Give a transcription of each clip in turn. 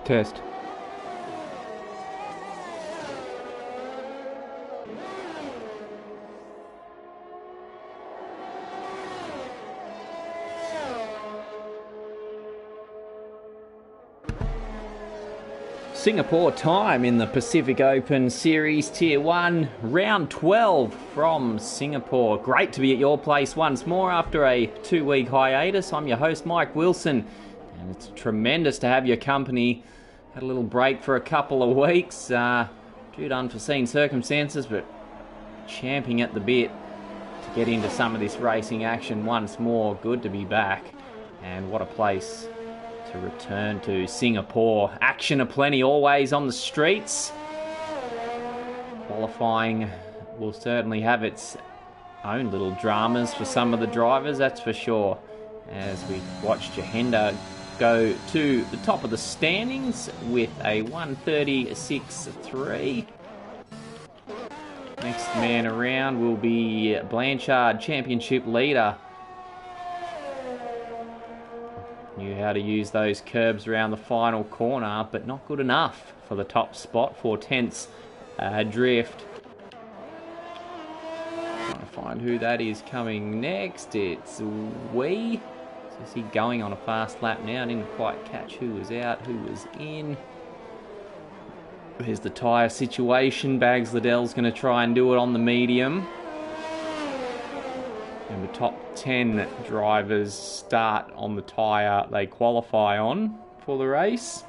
Test. Singapore time in the Pacific Open Series Tier 1, round 12 from Singapore. Great to be at your place once more after a 2-week hiatus. I'm your host, Mike Wilson, and it's tremendous to have your company. Had a little break for a couple of weeks due to unforeseen circumstances, but champing at the bit to get into some of this racing action once more. Good to be back, and what a place to return to. Singapore. Action aplenty always on the streets. Qualifying will certainly have its own little dramas for some of the drivers, that's for sure. As we watch Jahenda go to the top of the standings with a 136.3. Next man around will be Blanchard, championship leader. Knew how to use those curbs around the final corner, but not good enough for the top spot. 4/10 drift. Trying to find who that is coming next. It's Wee. Is he going on a fast lap now? I didn't quite catch who was out, who was in. Here's the tyre situation. Bags Liddell's going to try and do it on the medium. And the top 10 drivers start on the tyre they qualify on for the race.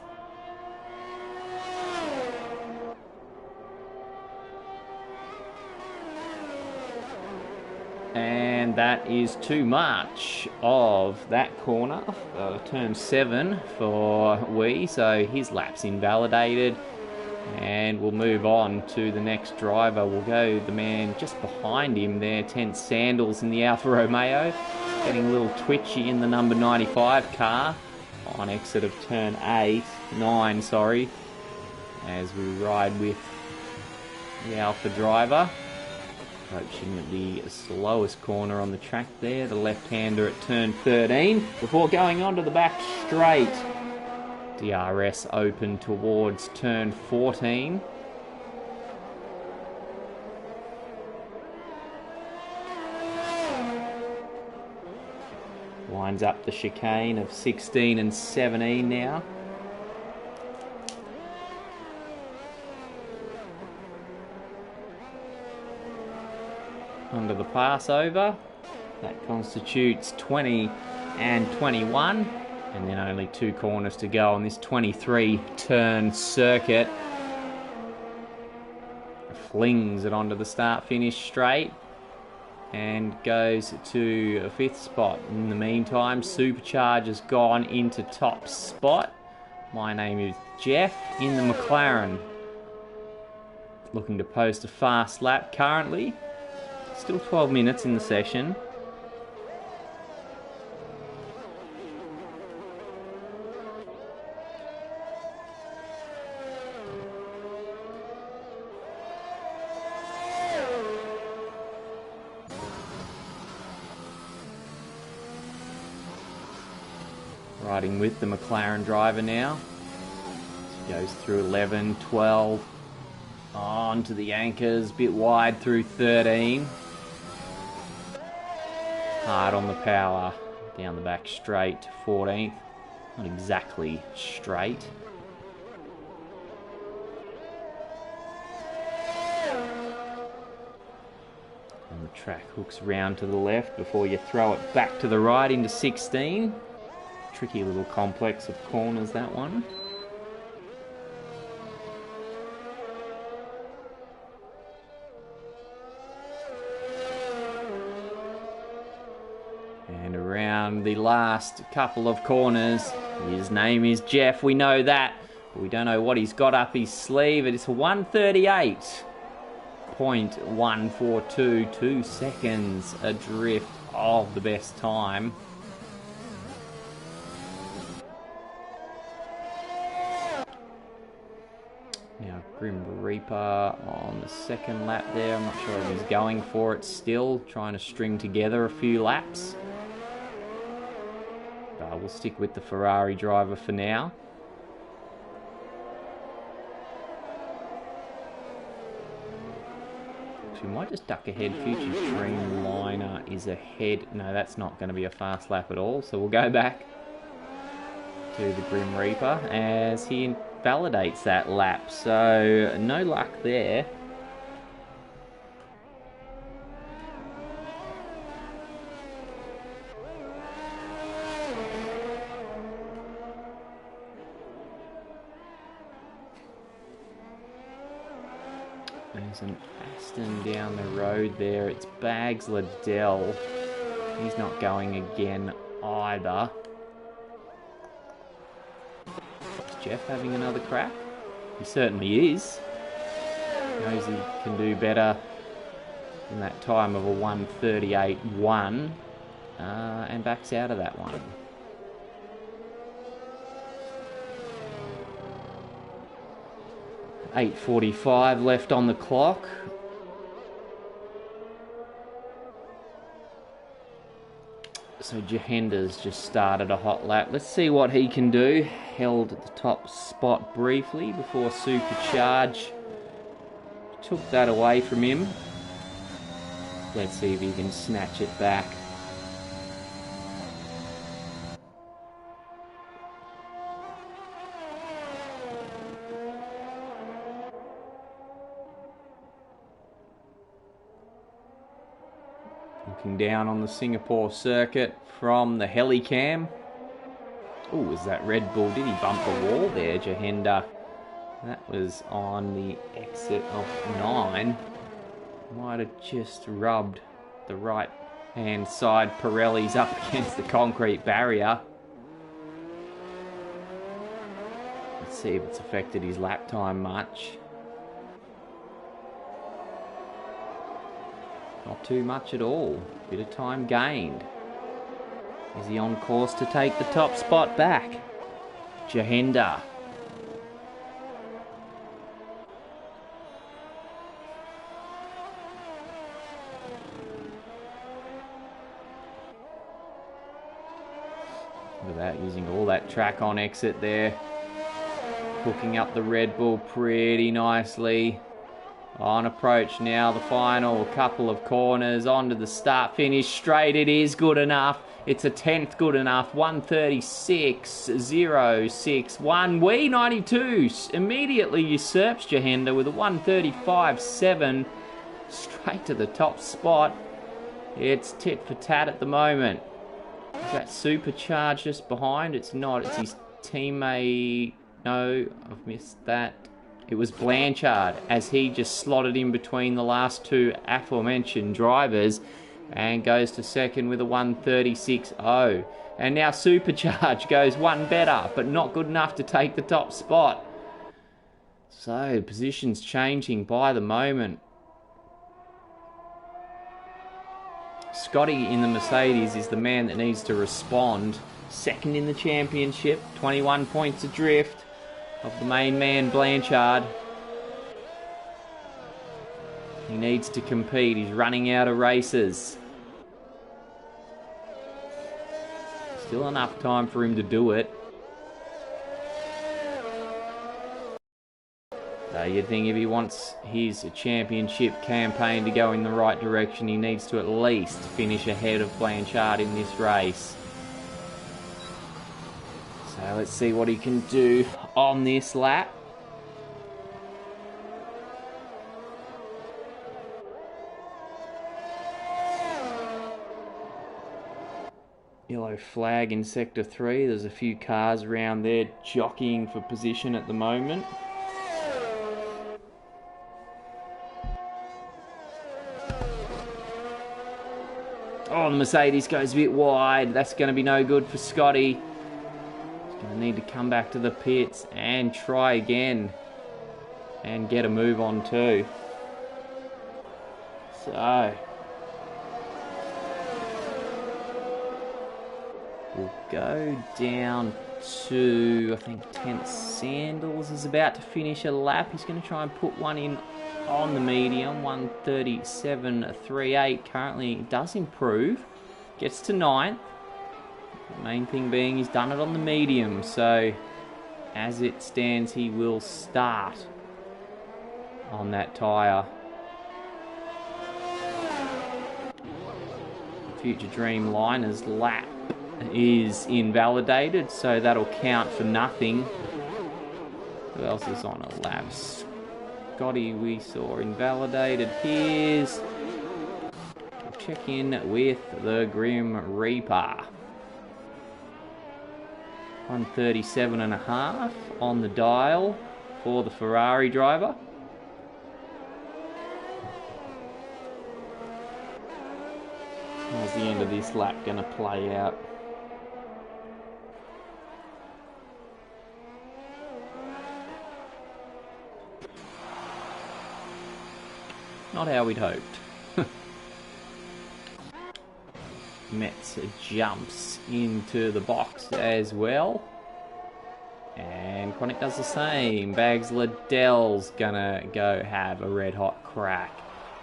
And that is too much of that corner, turn 7 for Wee, so his lap's invalidated. And we'll move on to the next driver. We'll go the man just behind him there, 10 Sandals in the Alfa Romeo. Getting a little twitchy in the number 95 car on exit of turn 9, sorry. As we ride with the Alfa driver. Approaching at the slowest corner on the track there, the left-hander at turn 13. Before going on to the back straight. DRS open towards turn 14. Winds up the chicane of 16 and 17 now. Under the passover. That constitutes 20 and 21. And then only 2 corners to go on this 23-turn circuit. Flings it onto the start-finish straight and goes to a 5th spot. In the meantime, Supercharger's gone into top spot. My name is Jeff in the McLaren. Looking to post a fast lap currently. Still 12 minutes in the session. Riding with the McLaren driver now. He goes through 11, 12, on to the anchors, bit wide through 13. Hard on the power, down the back straight to 14th. Not exactly straight. And the track hooks round to the left before you throw it back to the right into 16. Tricky little complex of corners, that one. And around the last couple of corners, his name is Jeff, we know that. But we don't know what he's got up his sleeve. It is 138.142, 2 seconds adrift of the best time. Now Grim Reaper on the second lap there. I'm not sure if he's going for it still, trying to string together a few laps. But we'll stick with the Ferrari driver for now. We might just duck ahead. Future Dreamliner is ahead. No, that's not going to be a fast lap at all. So we'll go back to the Grim Reaper as he invalidates that lap. So no luck there. There's an Aston down the road there. It's Bags Liddell. He's not going again either. Is Jeff having another crack? He certainly is. Knows he can do better than that time of a 1:38.1 and backs out of that one. .8:45 left on the clock. So Jahenda's just started a hot lap. Let's see what he can do. Held at the top spot briefly before Supercharge took that away from him. Let's see if he can snatch it back. Looking down on the Singapore circuit from the helicam. Oh, is that Red Bull? Did he bump the wall there, Jahenda? That was on the exit of 9. Might have just rubbed the right hand side Pirellis up against the concrete barrier. Let's see if it's affected his lap time much. Not too much at all. Bit of time gained. Is he on course to take the top spot back? Jahenda. Look at that, using all that track on exit there. Hooking up the Red Bull pretty nicely. On approach now, the final couple of corners onto the start finish straight. It is good enough. It's a 10th good enough. 1:36.061. Wee 92 immediately usurps Jahenda with a 1:35.7 straight to the top spot. It's tit for tat at the moment. Is that Supercharge just behind? It's not. It's his teammate. No, I've missed that. It was Blanchard as he just slotted in between the last two aforementioned drivers and goes to second with a 1:36.0. And now Supercharge goes one better, but not good enough to take the top spot. So, positions changing by the moment. Scotty in the Mercedes is the man that needs to respond. Second in the championship, 21 points adrift of the main man Blanchard. He needs to compete. He's running out of races. Still enough time for him to do it. So you'd think if he wants his championship campaign to go in the right direction, he needs to at least finish ahead of Blanchard in this race. So let's see what he can do on this lap. Yellow flag in Sector 3. There's a few cars around there jockeying for position at the moment. Oh, the Mercedes goes a bit wide. That's going to be no good for Scotty. He's going to need to come back to the pits and try again and get a move on too. So we'll go down to, I think, 10th Sandals is about to finish a lap. He's going to try and put one in on the medium, 1:37.38. Currently does improve, gets to 9th. The main thing being he's done it on the medium, so as it stands he will start on that tyre. Future Dreamliner's lap is invalidated, so that'll count for nothing. Who else is on a lap? Scotty we saw invalidated his. We'll check in with the Grim Reaper. 137.5 on the dial for the Ferrari driver. How's the end of this lap going to play out? Not how we'd hoped. Metz jumps into the box as well. And Chronic does the same. Bags Liddell's gonna go have a red hot crack.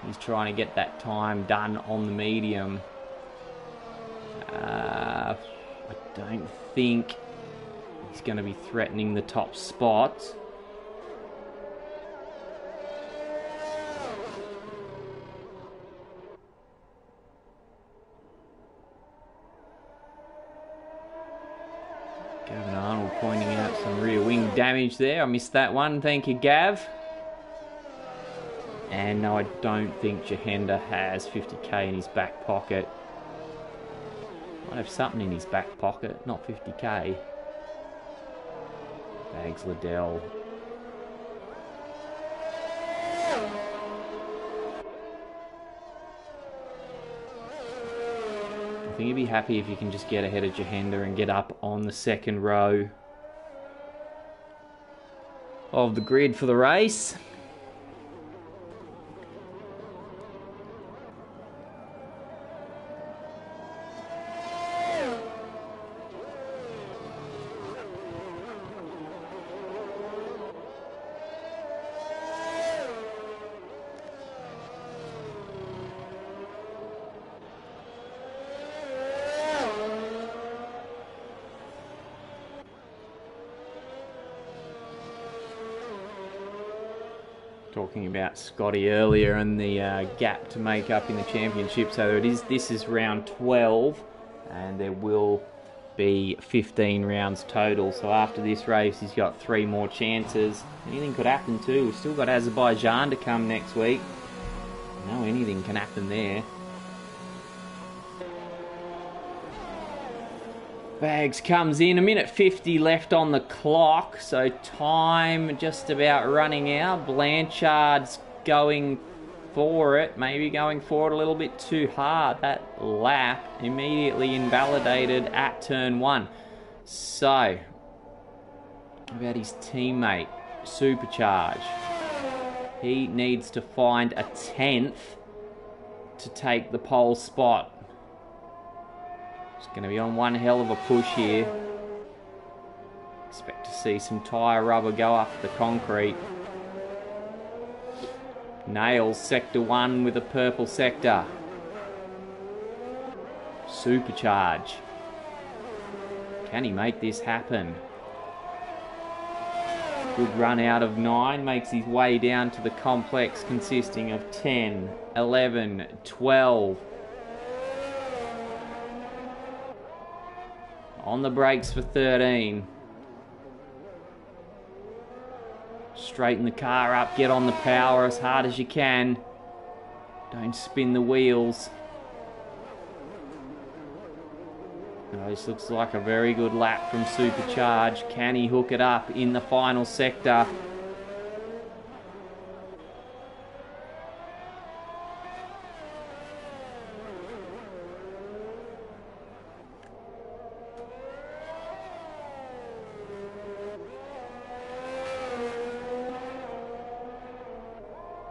He's trying to get that time done on the medium. I don't think he's going to be threatening the top spot. Gavin Arnold pointing out some rear wing damage there. I missed that one. Thank you, Gav. And no, I don't think Jahenda has 50k in his back pocket. Might have something in his back pocket, not 50k. Bags Liddell. I think he'd be happy if you can just get ahead of Jahenda and get up on the second row of the grid for the race. Talking about Scotty earlier and the gap to make up in the championship. So this is round 12 and there will be 15 rounds total. So after this race he's got 3 more chances. Anything could happen too. We've still got Azerbaijan to come next week. No, anything can happen there. Bags comes in, 1:50 left on the clock, so time just about running out. Blanchard's going for it, maybe going forward a little bit too hard. That lap immediately invalidated at turn 1. So, about his teammate, Supercharge. He needs to find a 10th to take the pole spot. It's going to be on one hell of a push here. Expect to see some tyre rubber go up the concrete. Nails sector 1 with a purple sector. Supercharge. Can he make this happen? Good run out of 9. Makes his way down to the complex consisting of 10, 11, 12. On the brakes for 13. Straighten the car up, get on the power as hard as you can. Don't spin the wheels. Oh, this looks like a very good lap from Supercharge. Can he hook it up in the final sector?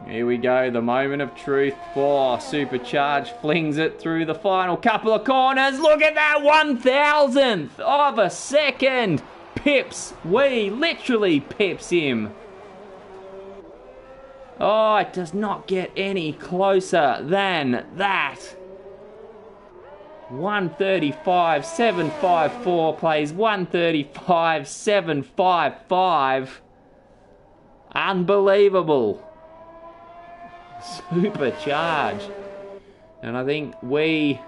Here we go, the moment of truth for Supercharge. Flings it through the final couple of corners. Look at that 1,000th of a second. Pips, literally pips him. Oh, it does not get any closer than that. 135.754 plays 135.755. Unbelievable. Supercharge. And I think we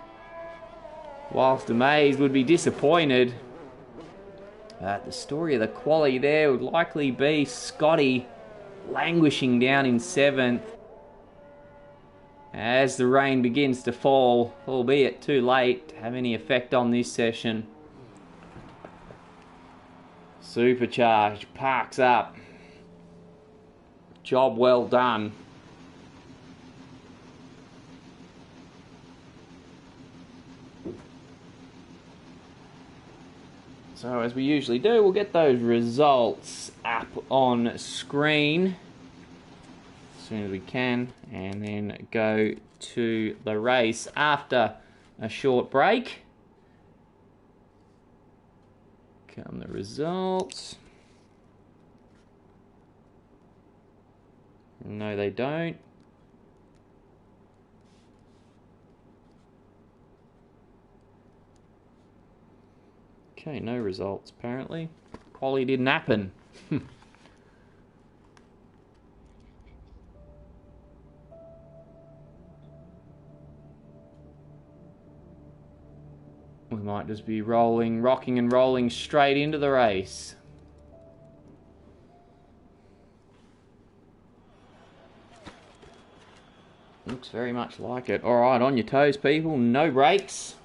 whilst Amazed would be disappointed. The story of the quality there would likely be Scotty languishing down in 7th as the rain begins to fall, albeit too late to have any effect on this session. Supercharged parks up. Job well done. So as we usually do, we'll get those results up on screen as soon as we can, and then go to the race after a short break. Come the results. No, they don't. Okay, no results apparently. Quali didn't happen. We might just be rocking and rolling straight into the race. Looks very much like it. Alright, on your toes, people. No brakes.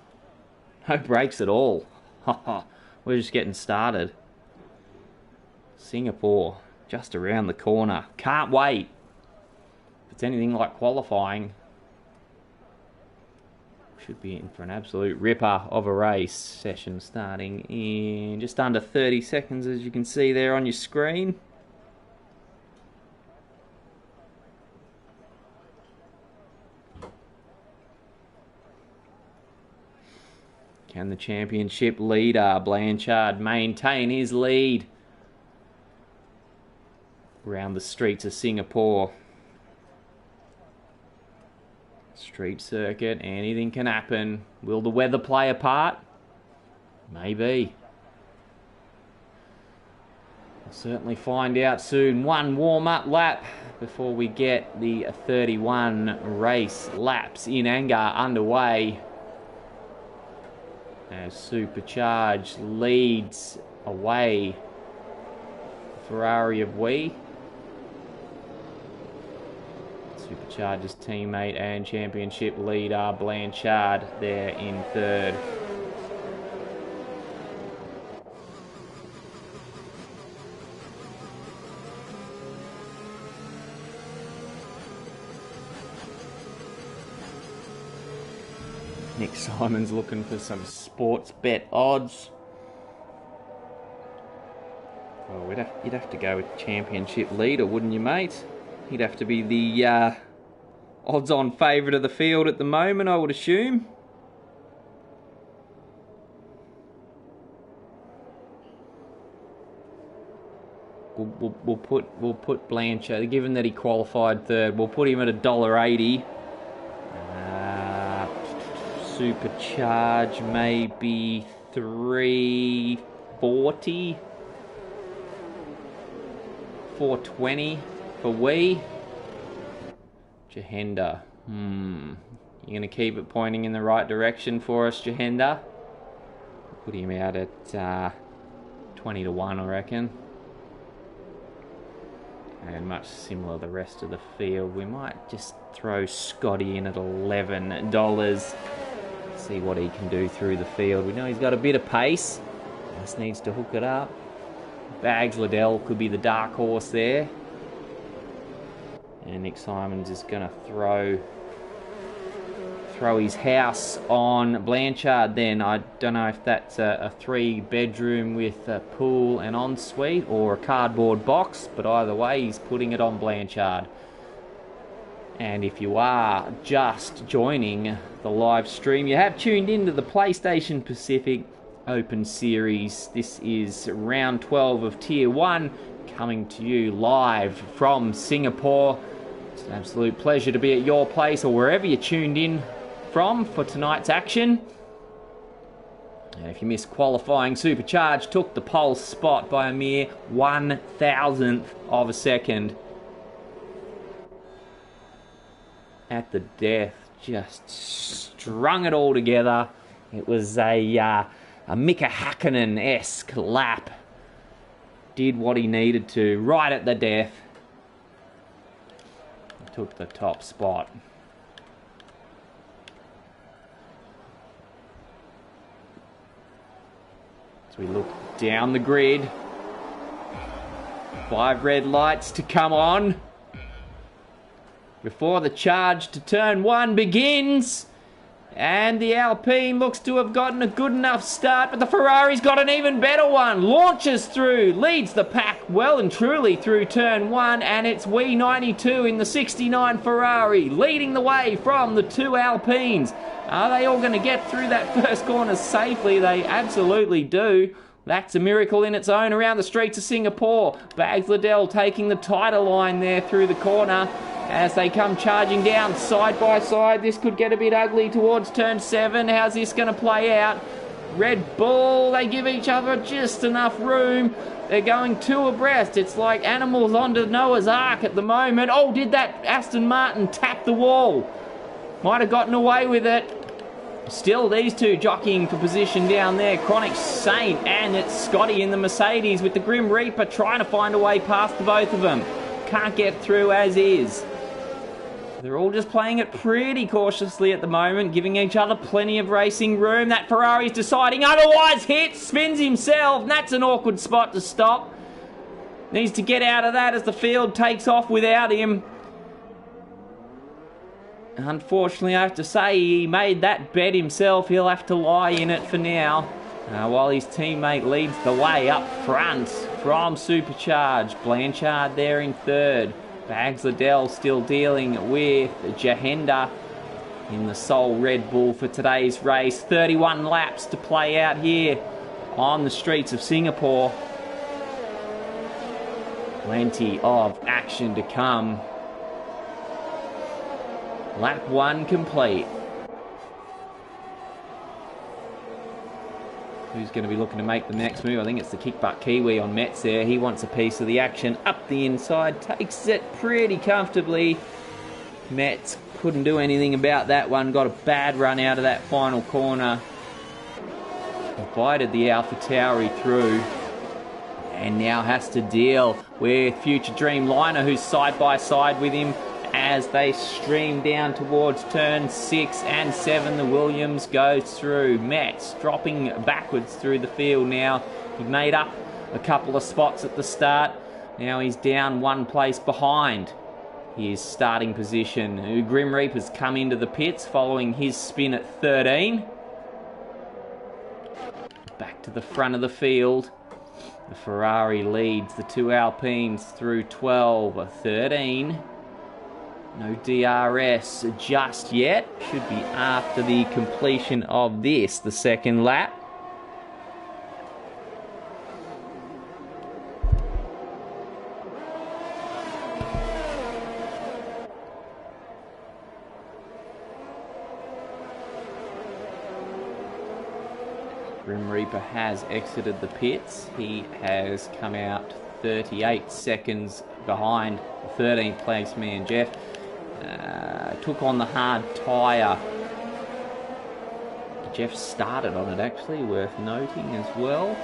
No brakes at all. We're just getting started. Singapore, just around the corner. Can't wait. If it's anything like qualifying, should be in for an absolute ripper of a race. Session starting in just under 30 seconds, as you can see there on your screen. Can the championship leader, Blanchard, maintain his lead around the streets of Singapore? Street circuit, anything can happen. Will the weather play a part? Maybe. We'll certainly find out soon. One warm-up lap before we get the 31 race laps in anger underway. As Supercharged leads away Ferrari of Wee. Supercharged's teammate and championship leader Blanchard there in 3rd. Nick Simon's looking for some sports bet odds. Well, you'd have to go with championship leader, wouldn't you, mate? He'd have to be the odds-on favourite of the field at the moment, I would assume. We'll put Blanchard, given that he qualified 3rd, we'll put him at $1.80. Supercharge maybe 340, 420 for Wee. Jahenda, you're going to keep it pointing in the right direction for us, Jahenda? Put him out at 20 to 1, I reckon. And much similar to the rest of the field, we might just throw Scotty in at $11. See what he can do through the field. We know he's got a bit of pace. Just needs to hook it up. Bags Liddell could be the dark horse there. And Nick Simon's just going to throw his house on Blanchard then. I don't know if that's a 3-bedroom with a pool and ensuite or a cardboard box, but either way he's putting it on Blanchard. And if you are just joining the live stream, you have tuned into the PlayStation Pacific Open Series. This is round 12 of Tier 1, coming to you live from Singapore. It's an absolute pleasure to be at your place or wherever you're tuned in from for tonight's action. And if you missed qualifying, Supercharged took the pole spot by a mere 1,000th of a second. At the death, just strung it all together It was a Mika Hakkinen-esque lap. Did what he needed to, right at the death. Took the top spot. As we look down the grid, 5 red lights to come on before the charge to turn 1 begins. And the Alpine looks to have gotten a good enough start, but the Ferrari's got an even better one. Launches through, leads the pack well and truly through turn 1, and it's W92 in the 69 Ferrari, leading the way from the 2 Alpines. Are they all going to get through that first corner safely? They absolutely do. That's a miracle in its own around the streets of Singapore. Bags Liddell taking the tighter line there through the corner. As they come charging down side by side, this could get a bit ugly towards turn 7. How's this going to play out? Red Bull, they give each other just enough room. They're going 2 abreast. It's like animals onto Noah's Ark at the moment. Oh, did that Aston Martin tap the wall? Might have gotten away with it. Still, these 2 jockeying for position down there. Chronic Saint, and it's Scotty in the Mercedes with the Grim Reaper trying to find a way past the both of them. Can't get through as is. They're all just playing it pretty cautiously at the moment, giving each other plenty of racing room. That Ferrari's deciding otherwise, hits, spins himself, and that's an awkward spot to stop. Needs to get out of that as the field takes off without him. Unfortunately, I have to say, he made that bet himself. He'll have to lie in it for now. While his teammate leads the way up front from Supercharged. Blanchard there in 3rd. Bags Liddell still dealing with Jahenda in the sole Red Bull for today's race. 31 laps to play out here on the streets of Singapore. Plenty of action to come. Lap 1 complete. Who's going to be looking to make the next move? I think it's the kick butt Kiwi on Metz there. He wants a piece of the action up the inside. Takes it pretty comfortably. Metz couldn't do anything about that one. Got a bad run out of that final corner. Invited the AlphaTauri through. And now has to deal with Future Dreamliner, who's side by side with him. As they stream down towards turn 6 and 7, the Williams goes through. Metz dropping backwards through the field now. He made up a couple of spots at the start. Now he's down 1 place behind his starting position. Grim Reaper's come into the pits following his spin at 13. Back to the front of the field. The Ferrari leads the 2 Alpines through 12, 13. No DRS just yet. Should be after the completion of this, the second lap. Grim Reaper has exited the pits. He has come out 38 seconds behind the 13th place man, Jeff. Took on the hard tyre. Jeff started on it actually, worth noting as well.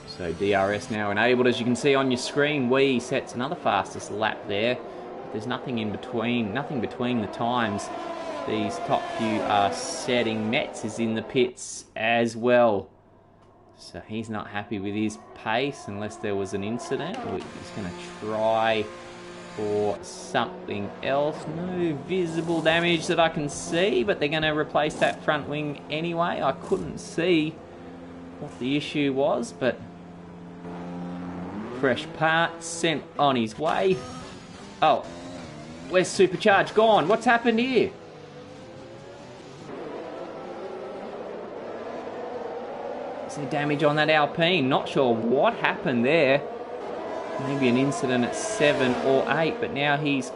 So DRS now enabled, as you can see on your screen. Wee sets another fastest lap there. There's nothing in between, nothing between the times. These top few are setting. Metz is in the pits as well. So he's not happy with his pace unless there was an incident. He's going to try for something else. No visible damage that I can see, but they're going to replace that front wing anyway. I couldn't see what the issue was, but fresh parts sent on his way. Oh, where's Supercharged gone? What's happened here? Is there damage on that Alpine? Not sure what happened there. Maybe an incident at 7 or 8, but now he's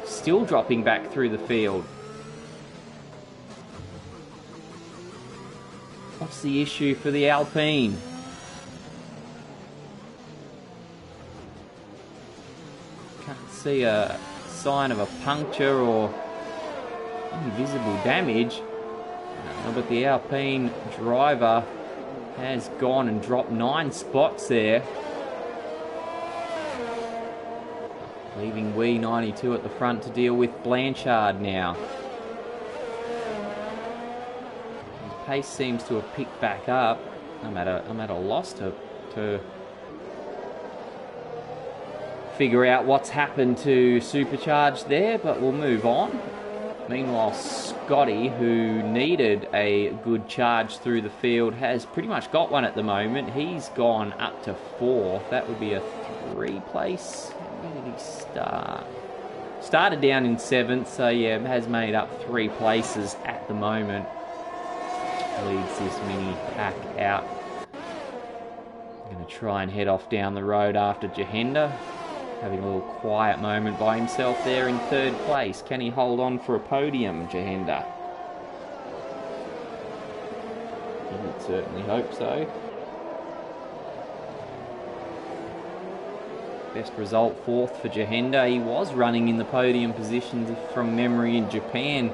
still dropping back through the field. What's the issue for the Alpine? see a sign of a puncture or any visible damage. But the Alpine driver has gone and dropped 9 spots there, leaving W92 at the front to deal with Blanchard now. His pace seems to have picked back up. I'm at a loss to figure out what's happened to Supercharged there, but we'll move on. Meanwhile, Scotty, who needed a good charge through the field, has pretty much got one at the moment. He's gone up to 4th. That would be a 3 place. Where did he start? Started down in 7th, so yeah, has made up 3 places at the moment. Leads this mini pack out. I'm going to try and head off down the road after Jahenda. Having a little quiet moment by himself there in 3rd place. Can he hold on for a podium, Jahenda? He would certainly hope so. Best result, 4th for Jahenda. He was running in the podium positions from memory in Japan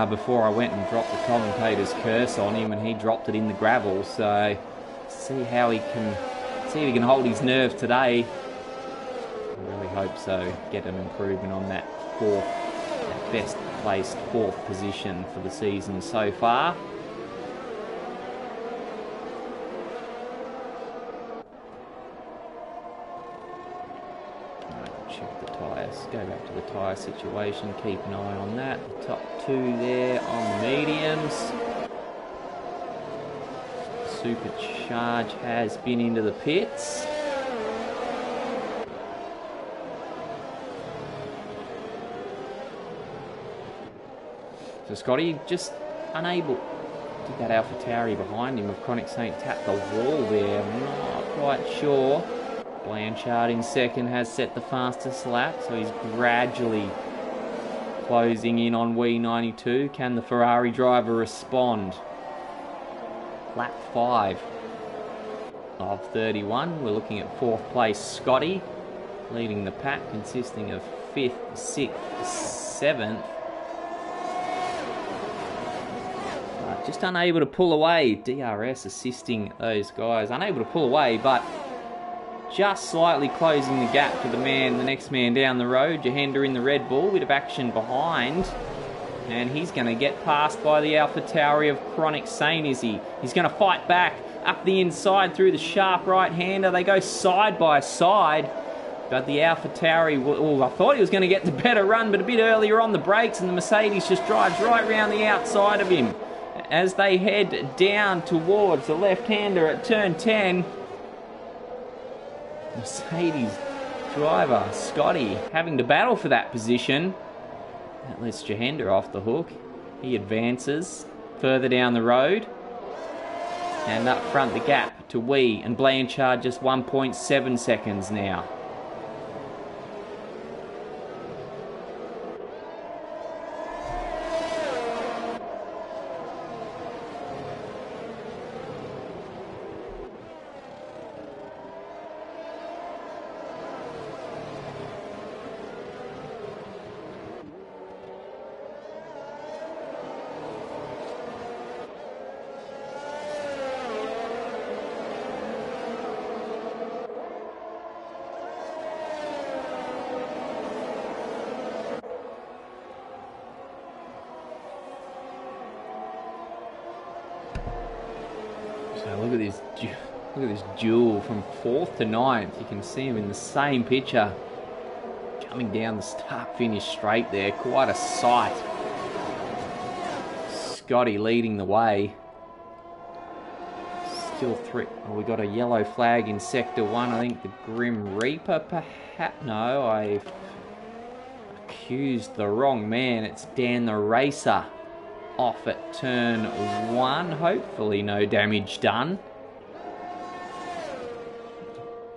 before I went and dropped the commentator's curse on him, and he dropped it in the gravel. So see how he can, see if he can hold his nerve today. I really hope so. Get an improvement on that 4th, that best placed 4th position for the season so far. Check the tyres. Go back to the tyre situation. Keep an eye on that. The top 2 there on the mediums. Supercharge has been into the pits. So Scotty just unable. Did that AlphaTauri behind him of Chronic Saint tap the wall there? I'm not quite sure. Blanchard in 2nd has set the fastest lap, so he's gradually closing in on W92. Can the Ferrari driver respond? Lap 5 of 31. We're looking at 4th place Scotty, leading the pack consisting of 5th, 6th, 7th. Just unable to pull away. DRS assisting those guys. Unable to pull away, but just slightly closing the gap to the next man down the road. Jahenda in the Red Bull. Bit of action behind. And he's going to get passed by the AlphaTauri of Chronic Saint, is he? He's going to fight back up the inside through the sharp right-hander. They go side by side. But the AlphaTauri, well, I thought he was going to get the better run, but a bit earlier on the brakes, and the Mercedes just drives right round the outside of him. As they head down towards the left-hander at turn 10, Mercedes driver Scotty having to battle for that position. That lets Jahenda off the hook. He advances further down the road. And up front the gap to Wee and Blanchard just 1.7 seconds now. Look at this duel from 4th to 9th. You can see him in the same picture. Coming down the start-finish straight there. Quite a sight. Scotty leading the way. Still 3. Oh, we got a yellow flag in Sector 1. I think the Grim Reaper, perhaps. No, I accused the wrong man. It's Dan the Racer. Off at turn 1. Hopefully no damage done.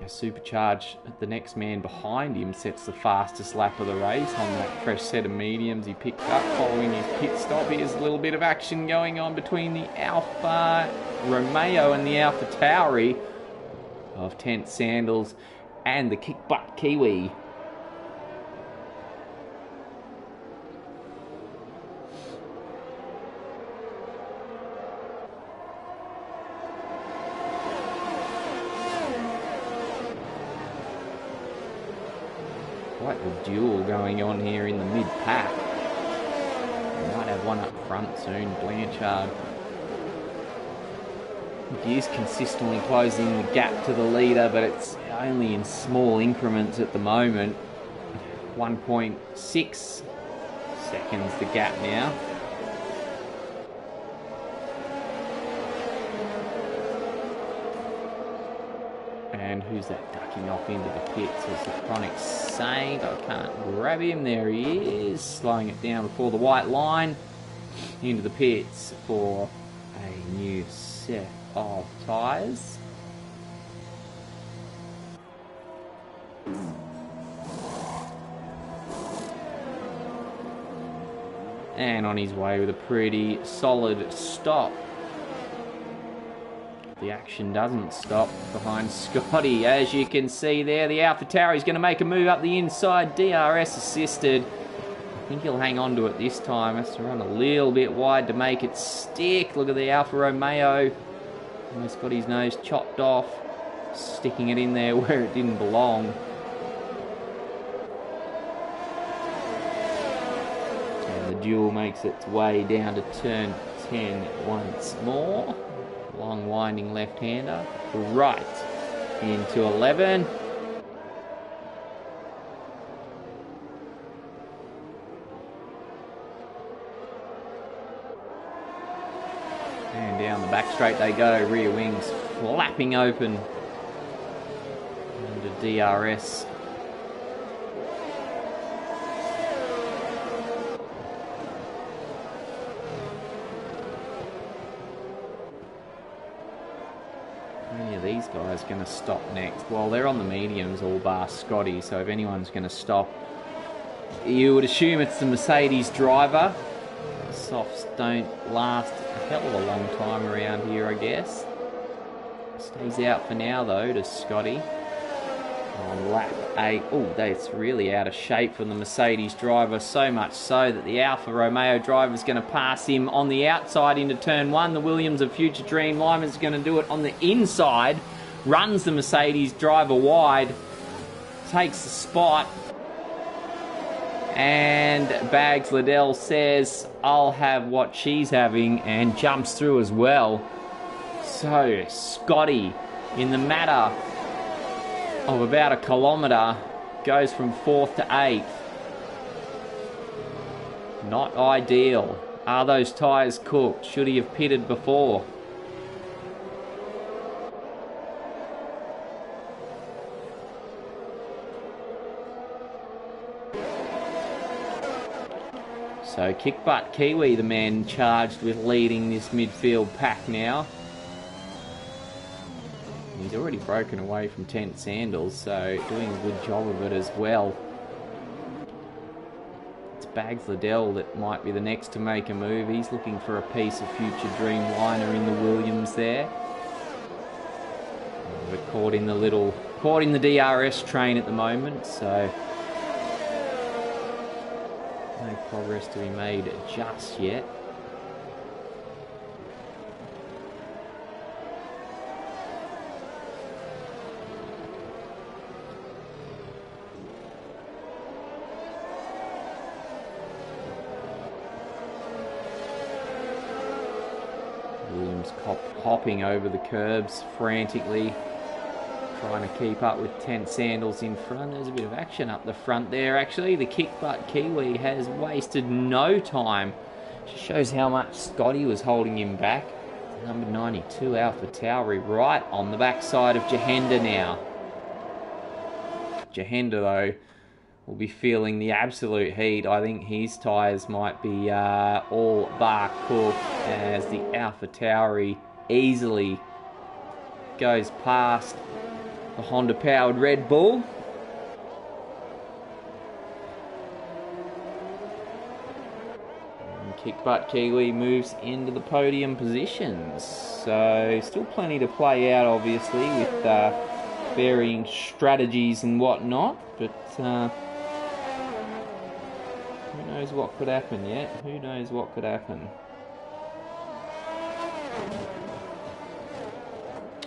Supercharge, the next man behind him, sets the fastest lap of the race on that fresh set of mediums he picked up following his pit stop. Here's a little bit of action going on between the Alfa Romeo and the AlphaTauri of Tent Sandals and the Kick Butt Kiwi. quite the duel going on here in the mid-pack. We might have one up front soon, Blanchard. He is consistently closing the gap to the leader, but it's only in small increments at the moment. 1.6 seconds the gap now. And who's that ducking off into the pits? Is the Chronic Saint? I can't grab him. There he is. Slowing it down before the white line. Into the pits for a new set of tyres. And on his way with a pretty solid stop. The action doesn't stop behind Scotty. As you can see there, the AlphaTauri is going to make a move up the inside. DRS assisted. I think he'll hang on to it this time. Has to run a little bit wide to make it stick. Look at the Alfa Romeo. Almost got his nose chopped off. Sticking it in there where it didn't belong. And the duel makes its way down to turn 10 once more. Long winding left-hander, right into 11. And down the back straight they go, rear wings flapping open under DRS. These guys going to stop next? Well, they're on the mediums, all bar Scotty, so if anyone's going to stop, you would assume it's the Mercedes driver. The softs don't last a hell of a long time around here, I guess. Stays out for now, though, to Scotty. On lap 8. Oh, that's really out of shape from the Mercedes driver, so much so that the Alfa Romeo driver is going to pass him on the outside into turn 1. The Williams of Future Dream Lyman's going to do it on the inside. Runs the Mercedes driver wide. Takes the spot. And Bags Liddell says, I'll have what she's having, and jumps through as well. So, Scotty, in the matter of about a kilometre, goes from 4th to 8th. Not ideal. Are those tyres cooked? Should he have pitted before? So Kick Butt Kiwi, the man charged with leading this midfield pack now. He's already broken away from Tent Sandals, so doing a good job of it as well. It's Bags Liddell that might be the next to make a move. He's looking for a piece of Future Dream Liner in the Williams there. We're caught in the DRS train at the moment, so no progress to be made just yet. Williams hopping over the curbs frantically, trying to keep up with Tent Sandals in front. There's a bit of action up the front there, actually. The Kick Butt Kiwi has wasted no time. Just shows how much Scotty was holding him back. Number 92, AlphaTauri, right on the backside of Jahenda now. Jahenda, though, will be feeling the absolute heat. I think his tyres might be all bar cooked as the AlphaTauri easily goes past the Honda-powered Red Bull. And Kick Butt Kiwi moves into the podium positions. So still plenty to play out, obviously, with varying strategies and whatnot. But who knows what could happen yet? Who knows what could happen?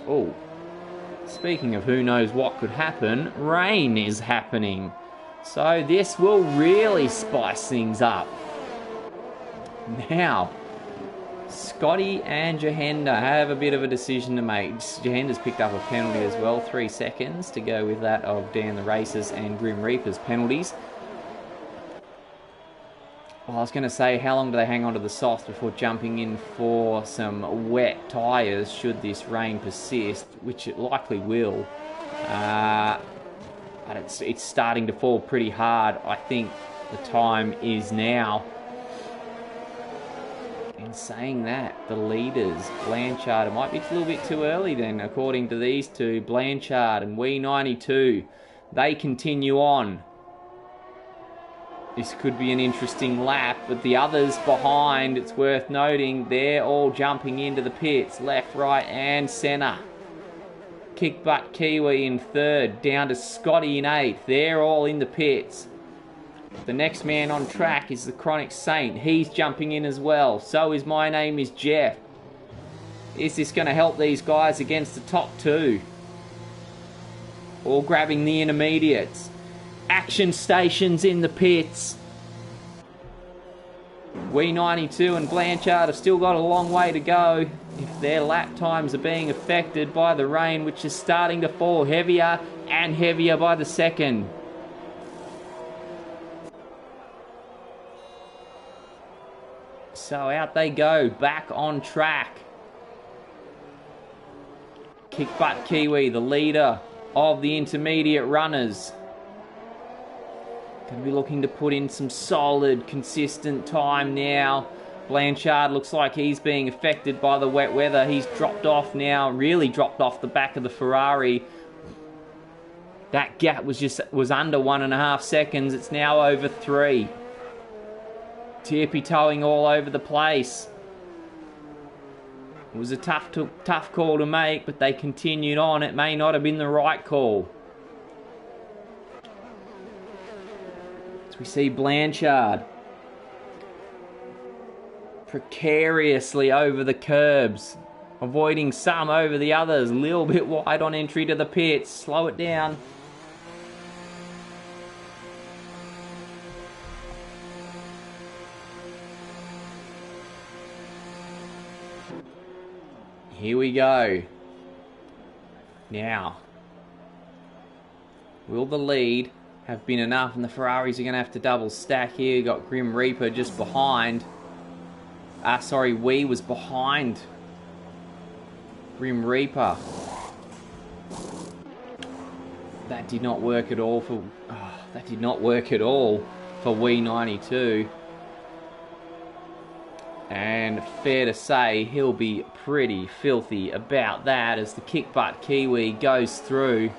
Oh, speaking of who knows what could happen, rain is happening. So this will really spice things up. Now, Scotty and Johenda have a bit of a decision to make. Johenda's picked up a penalty as well, 3 seconds to go with that of Dan the Racer's and Grim Reaper's penalties. Well, I was going to say, how long do they hang on to the softs before jumping in for some wet tyres should this rain persist, which it likely will. But it's starting to fall pretty hard. I think the time is now. In saying that, the leaders, Blanchard, it might be a little bit too early then, according to these two, Blanchard and We92, they continue on. This could be an interesting lap, but the others behind, it's worth noting, they're all jumping into the pits, left, right and centre. Kick Butt Kiwi in third, down to Scotty in eighth. They're all in the pits. The next man on track is the Chronic Saint. He's jumping in as well. So is My Name is Jeff. Is this going to help these guys against the top two? All grabbing the intermediates. Action stations in the pits. We92 and Blanchard have still got a long way to go if their lap times are being affected by the rain, which is starting to fall heavier and heavier by the second. So out they go, back on track. Kick Butt Kiwi, the leader of the intermediate runners. Going to be looking to put in some solid, consistent time now. Blanchard looks like he's being affected by the wet weather. He's dropped off now, really dropped off the back of the Ferrari. That gap was under 1.5 seconds. It's now over 3. Tippy-toeing all over the place. It was a tough call to make, but they continued on. It may not have been the right call. As we see Blanchard precariously over the curbs, avoiding some over the others, a little bit wide on entry to the pits. Slow it down. Here we go. Now, will the lead have been enough? And the Ferraris are going to have to double stack here. Got Grim Reaper just behind. Wee was behind Grim Reaper. That did not work at all for We92. And fair to say, he'll be pretty filthy about that as the Kick Butt Kiwi goes through.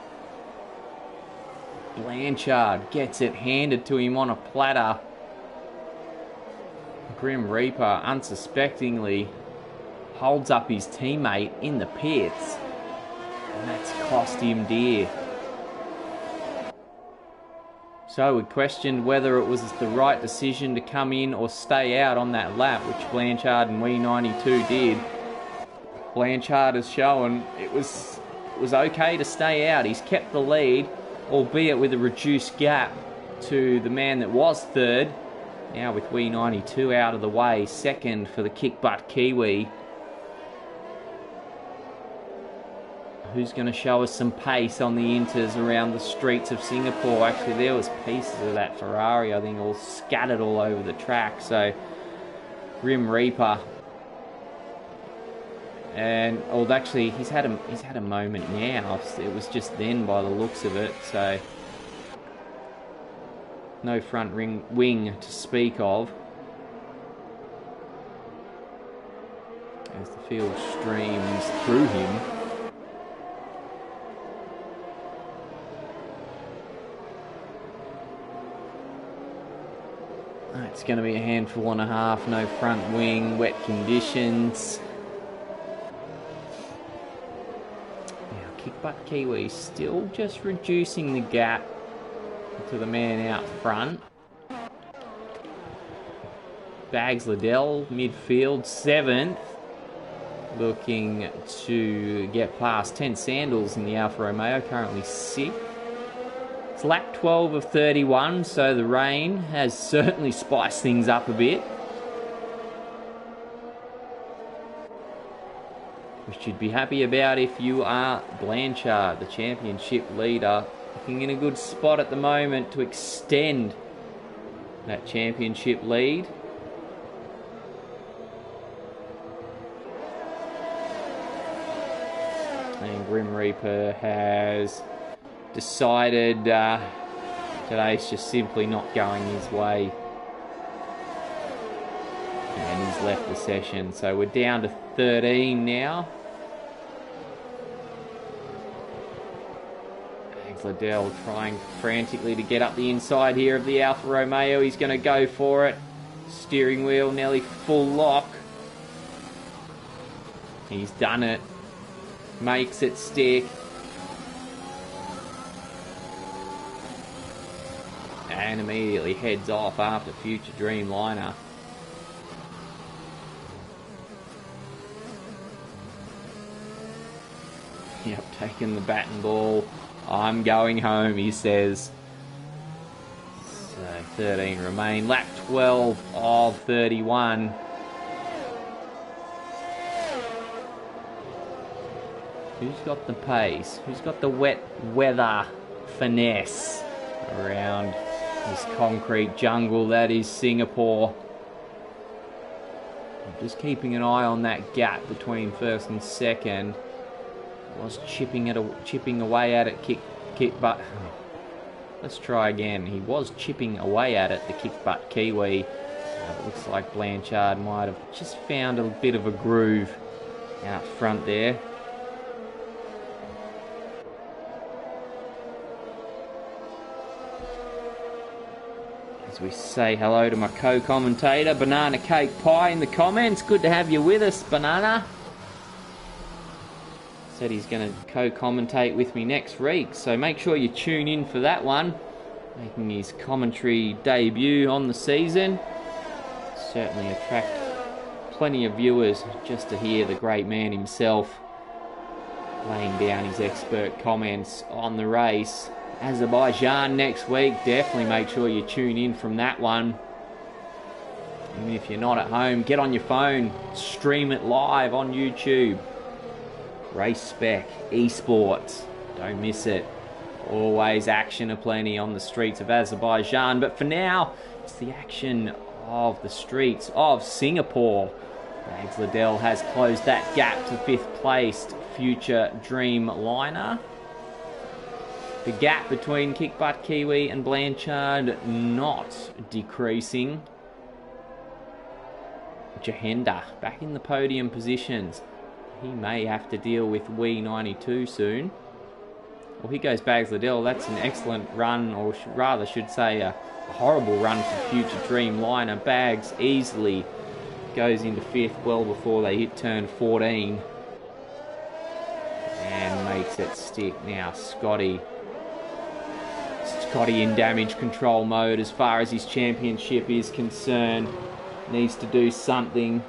Blanchard gets it handed to him on a platter. Grim Reaper unsuspectingly holds up his teammate in the pits. And that's cost him dear. So we questioned whether it was the right decision to come in or stay out on that lap, which Blanchard and We92 did. Blanchard has shown it was okay to stay out. He's kept the lead, albeit with a reduced gap to the man that was third. Now with We92 out of the way, second for the Kick Butt Kiwi. Who's going to show us some pace on the inters around the streets of Singapore? Actually, there was pieces of that Ferrari, I think, all scattered all over the track. So, Grim Reaper. And, oh, actually, he's had a moment now. It was just then by the looks of it. So, no front wing to speak of. As the field streams through him. It's going to be a handful and a half, no front wing, wet conditions. Now, Kick Butt Kiwi still just reducing the gap to the man out front. Bags Liddell, midfield, 7th. Looking to get past 10 Sandals in the Alfa Romeo, currently 6th. It's lap 12 of 31, so the rain has certainly spiced things up a bit. Which you'd be happy about if you are Blanchard, the championship leader. Looking in a good spot at the moment to extend that championship lead. And Grim Reaper has decided today's just simply not going his way. And he's left the session. So we're down to 13 now. Liddell trying frantically to get up the inside here of the Alfa Romeo. He's going to go for it. Steering wheel nearly full lock. He's done it. Makes it stick. And immediately heads off after Future Dreamliner. Yep, taking the bat and ball. I'm going home, he says. So 13 remain. Lap 12 of 31. Who's got the pace? Who's got the wet weather finesse around this concrete jungle that is Singapore? I'm just keeping an eye on that gap between first and second. Was chipping away at it, kick butt. Let's try again. He was chipping away at it, the kick butt Kiwi. It looks like Blanchard might have just found a bit of a groove out front there. As we say hello to my co-commentator, Banana Cake Pie, in the comments. Good to have you with us, Banana. Said he's going to co-commentate with me next week, so make sure you tune in for that one. Making his commentary debut on the season. Certainly attract plenty of viewers just to hear the great man himself laying down his expert comments on the race. Azerbaijan next week, definitely make sure you tune in from that one. Even if you're not at home, get on your phone, stream it live on YouTube. Race Spec Esports, don't miss it. Always action aplenty on the streets of Azerbaijan, but for now, it's the action of the streets of Singapore. Bags Liddell has closed that gap to 5th placed Future Dreamliner. The gap between Kickbutt Kiwi and Blanchard not decreasing. Jahenda back in the podium positions. He may have to deal with Wee 92 soon. Well, here goes Bags Liddell. That's an excellent run, or rather should say a horrible run for Future Dreamliner. Bags easily goes into 5th well before they hit turn 14. And makes it stick. Now Scotty in damage control mode as far as his championship is concerned. Needs to do something.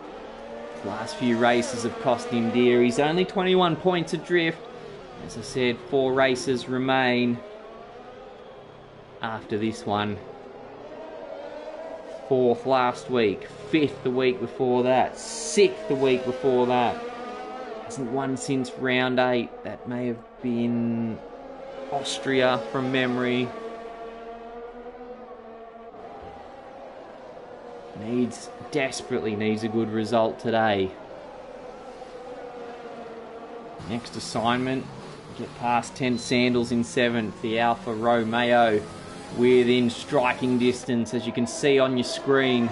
Last few races have cost him dear. He's only 21 points adrift. As I said, 4 races remain after this one. 4th last week, 5th the week before that, 6th the week before that. Hasn't won since round 8. That may have been Austria from memory. Desperately needs a good result today. Next assignment, get past 10 Sandals in 7th, the Alfa Romeo within striking distance, as you can see on your screen.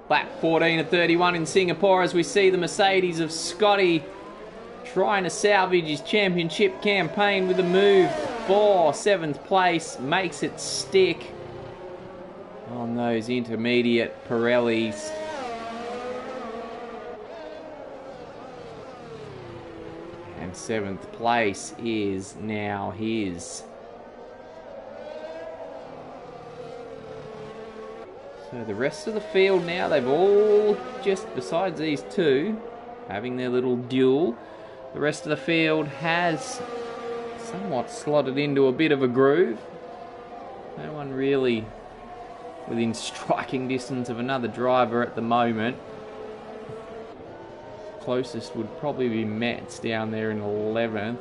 Lap 14 of 31 in Singapore as we see the Mercedes of Scotty trying to salvage his championship campaign with a move for 7th place. Makes it stick on those intermediate Pirellis. And 7th place is now his. So the rest of the field now, they've all, just besides these two, having their little duel. The rest of the field has somewhat slotted into a bit of a groove. No one really within striking distance of another driver at the moment. Closest would probably be Metz down there in 11th.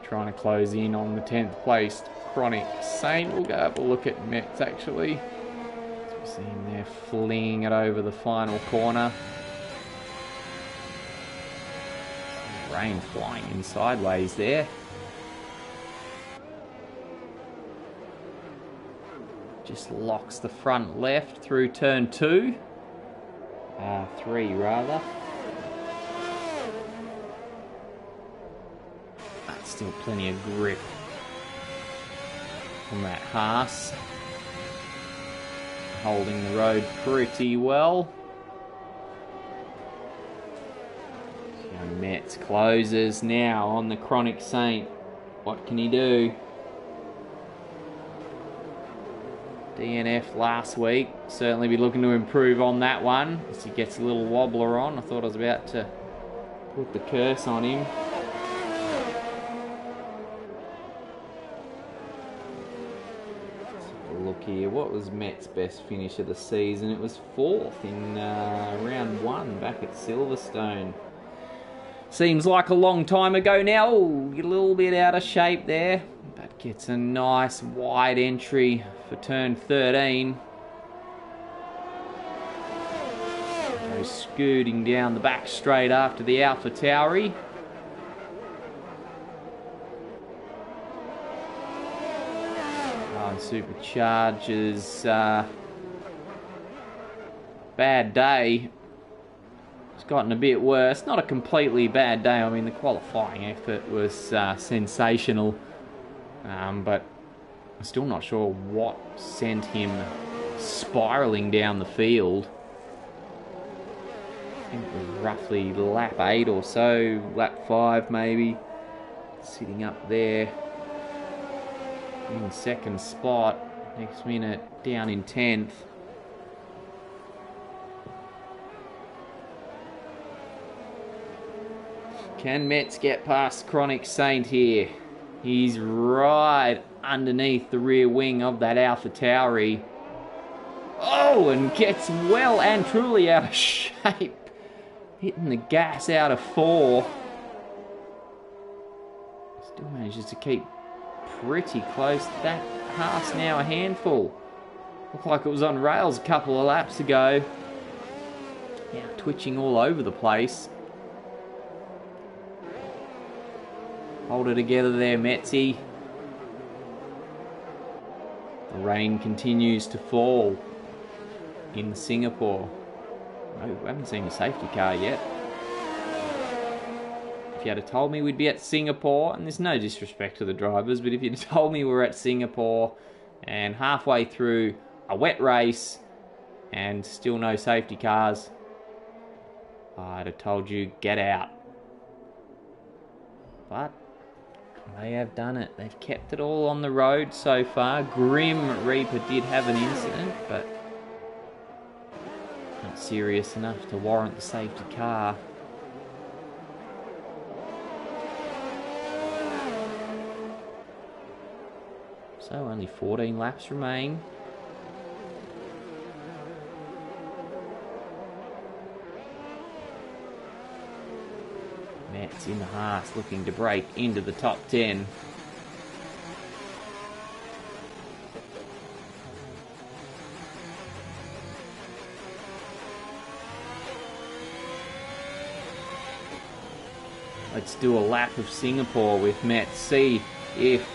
Trying to close in on the 10th placed Chronic Saint. We'll go have a look at Metz actually. So we see him there flinging it over the final corner. Rain flying in sideways there. Just locks the front left through turn 2. 3 rather. That's still plenty of grip from that Haas. Holding the road pretty well. So Metz closes now on the Chronic Saint. What can he do? DNF last week. Certainly be looking to improve on that one as he gets a little wobbler on. I thought I was about to put the curse on him. Let's have a look here. What was Metz's best finish of the season? It was 4th in round 1 back at Silverstone. Seems like a long time ago now. Oh, a little bit out of shape there. But gets a nice wide entry for turn 13. Goes scooting down the back straight after the AlphaTauri. Superchargers. Bad day. It's gotten a bit worse. Not a completely bad day. I mean, the qualifying effort was sensational. But I'm still not sure what sent him spiralling down the field. I think it was roughly lap 8 or so, lap 5 maybe. Sitting up there in 2nd spot. Next minute down in 10th. Can Metz get past Chronic Saint here? He's right underneath the rear wing of that AlphaTauri. Oh, and gets well and truly out of shape. Hitting the gas out of 4. Still manages to keep pretty close. That Haas now a handful. Looked like it was on rails a couple of laps ago. Now twitching all over the place. Hold it together there, Metzi. The rain continues to fall in Singapore. No, we haven't seen a safety car yet. If you had told me we'd be at Singapore, and there's no disrespect to the drivers, but if you'd told me we were at Singapore and halfway through a wet race and still no safety cars, I'd have told you, get out. But they have done it. They've kept it all on the road so far. Grim Reaper did have an incident, but not serious enough to warrant the safety car. So only 14 laps remain. Metz in the Haas looking to break into the top 10. Let's do a lap of Singapore with Metz. See if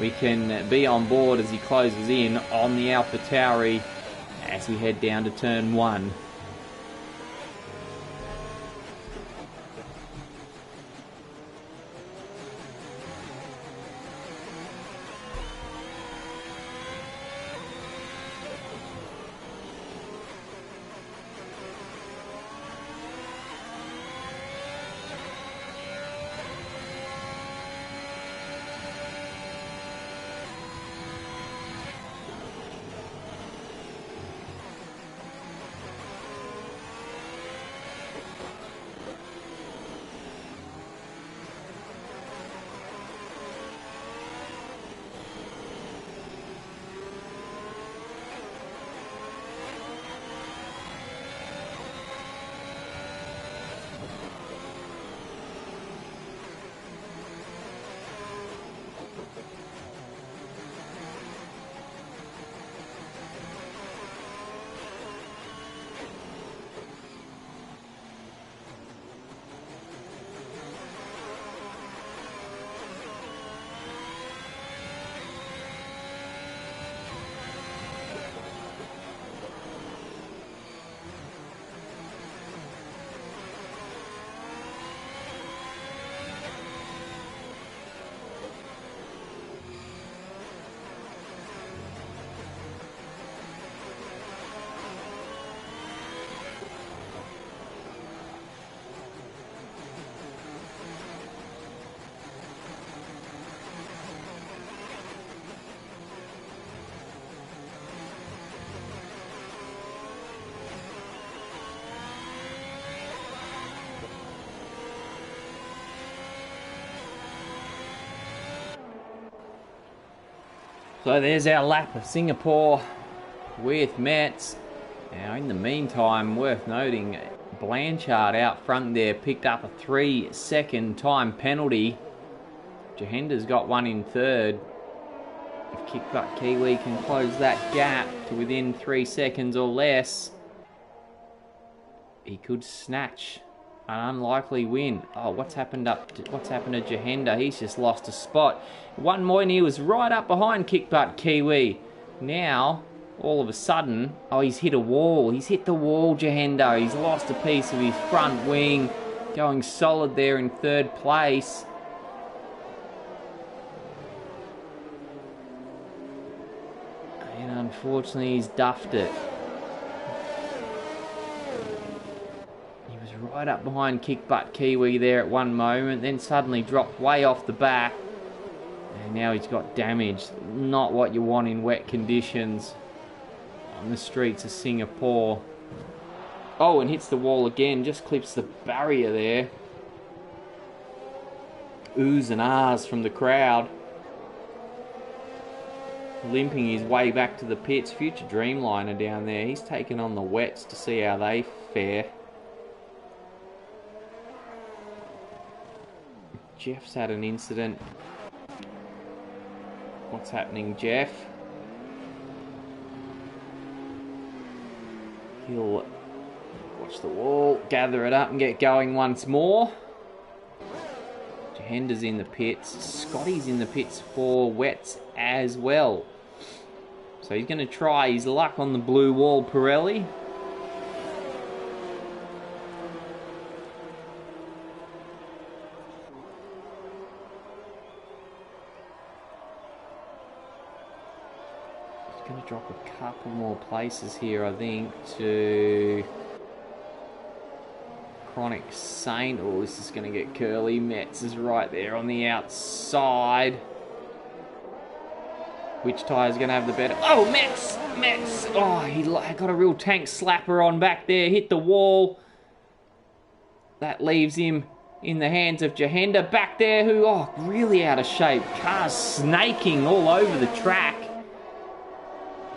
we can be on board as he closes in on the AlphaTauri as we head down to turn 1. So there's our lap of Singapore with Metz. Now in the meantime, worth noting, Blanchard out front there picked up a 3-second time penalty. Jahenda's got one in third. If Kick Butt Kiwi can close that gap to within 3 seconds or less, he could snatch an unlikely win. Oh, what's happened to Jahenda? He's just lost a spot. One more and he was right up behind Kick Butt Kiwi. Now, all of a sudden, oh, he's hit a wall. He's hit the wall, Jahenda. He's lost a piece of his front wing. Going solid there in third place. And unfortunately, he's duffed it. Right up behind Kick Butt Kiwi there at one moment, then suddenly dropped way off the back. And now he's got damage. Not what you want in wet conditions on the streets of Singapore. Oh, and hits the wall again, just clips the barrier there. Oohs and ahs from the crowd. Limping his way back to the pits. Future Dreamliner down there. He's taken on the wets to see how they fare. Jeff's had an incident. What's happening, Jeff? He'll watch the wall, gather it up and get going once more. Jahenda's in the pits. Scotty's in the pits for wets as well. So he's going to try his luck on the blue wall, Pirelli. Going to drop a couple more places here, I think, to Chronic Saint. Oh, this is going to get curly. Metz is right there on the outside. Which tyre is going to have the better? Oh, Metz! Oh, he got a real tank slapper on back there. Hit the wall. That leaves him in the hands of Jahenda back there, who, oh, really out of shape. Car's snaking all over the track.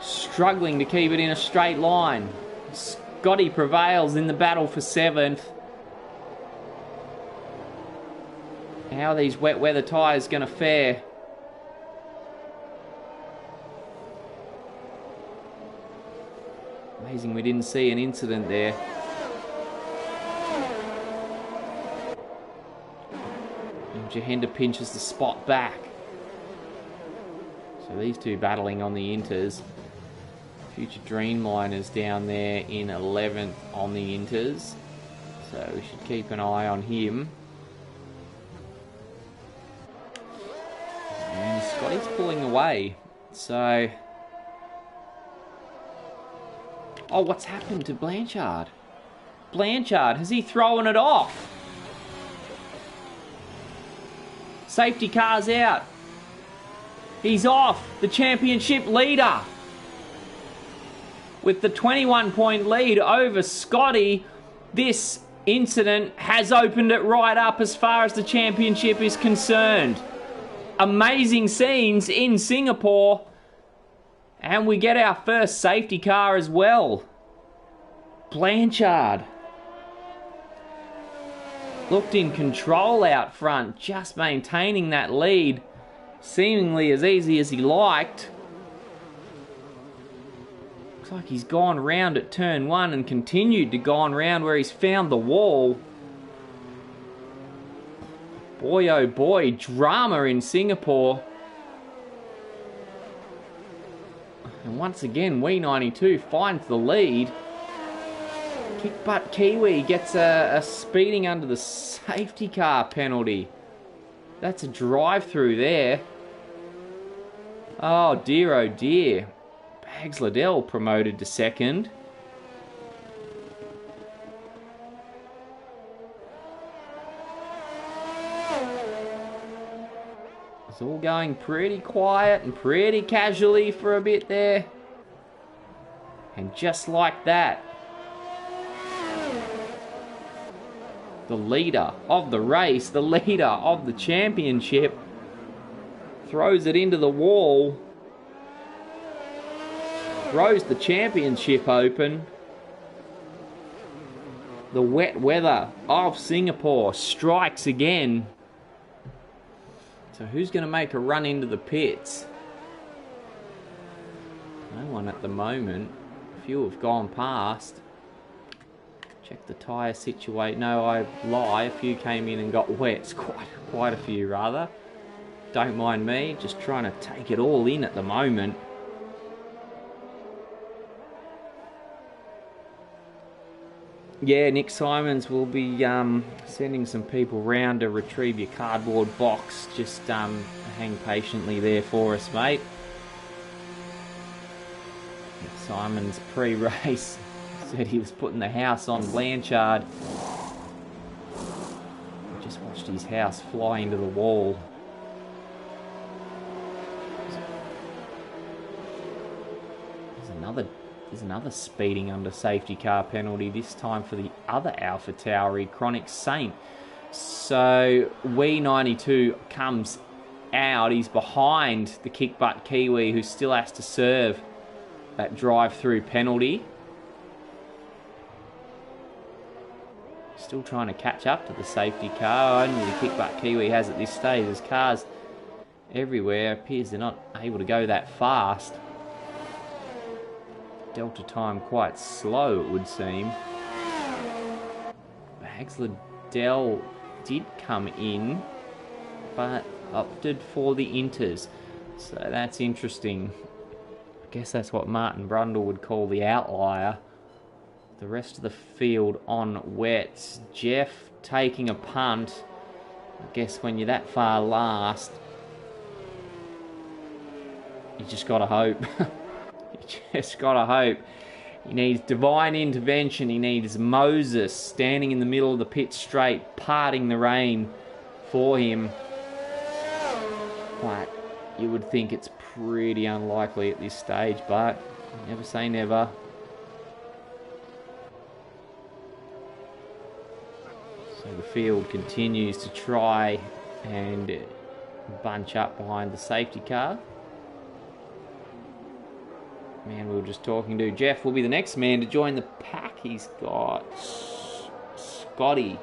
Struggling to keep it in a straight line. Scotty prevails in the battle for 7th. How are these wet weather tyres going to fare? Amazing we didn't see an incident there. And Jahenda pinches the spot back. So these two battling on the inters. Future Dream Miners down there in 11th on the Inters. So we should keep an eye on him. And Scotty's pulling away. So... Oh, what's happened to Blanchard? Blanchard, has he thrown it off? Safety car's out. He's off, the championship leader. With the 21-point lead over Scotty, this incident has opened it right up as far as the championship is concerned. Amazing scenes in Singapore. And we get our first safety car as well. Blanchard looked in control out front, just maintaining that lead, seemingly as easy as he liked. Looks like he's gone round at turn 1 and continued to go on round where he's found the wall. Boy oh boy, drama in Singapore. And once again, We92 finds the lead. Kick butt Kiwi gets a speeding under the safety car penalty. That's a drive-through there. Oh dear, oh dear. Bags Liddell promoted to second. It's all going pretty quiet and pretty casually for a bit there. And just like that, the leader of the race, the leader of the championship, throws it into the wall, throws the championship open. The wet weather of Singapore strikes again. So who's going to make a run into the pits? No one at the moment. A few have gone past. Check the tyre situation. No, I lie. A few came in and got wet. Quite a few, rather. Don't mind me. Just trying to take it all in at the moment. Yeah, Nick Simons will be sending some people round to retrieve your cardboard box. Just hang patiently there for us, mate. Nick Simons pre-race said he was putting the house on Blanchard. I just watched his house fly into the wall. There's another speeding under safety car penalty, this time for the other Alpha Tauri, Chronic Saint. So We92 comes out. He's behind the kick butt Kiwi, who still has to serve that drive-through penalty. Still trying to catch up to the safety car. Only the kick butt Kiwi has at this stage. There's cars everywhere. Appears they're not able to go that fast. Delta time quite slow, it would seem. Bags Liddell did come in, but opted for the Inters. So that's interesting. I guess that's what Martin Brundle would call the outlier. The rest of the field on wets. Jeff taking a punt. I guess when you're that far last, you just gotta hope. You just gotta hope. He needs divine intervention. He needs Moses standing in the middle of the pit straight, parting the rain for him. But you would think it's pretty unlikely at this stage, but never say never. So the field continues to try and bunch up behind the safety car. Man we were just talking to, Jeff, will be the next man to join the pack. He's got Scotty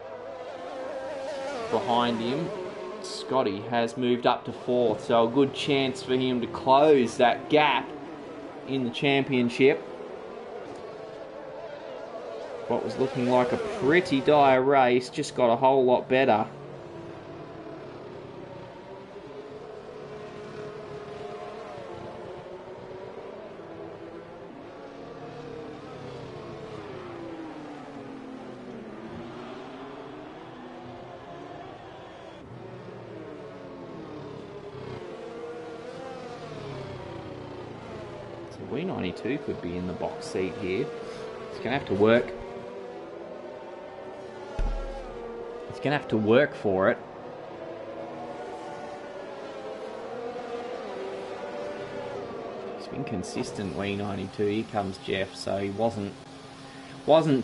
behind him. Scotty has moved up to 4th, so a good chance for him to close that gap in the championship. What was looking like a pretty dire race just got a whole lot better. So W92 could be in the box seat here. He's going to have to work. He's going to have to work for it. He's been consistent, W92. Here comes Jeff, so he wasn't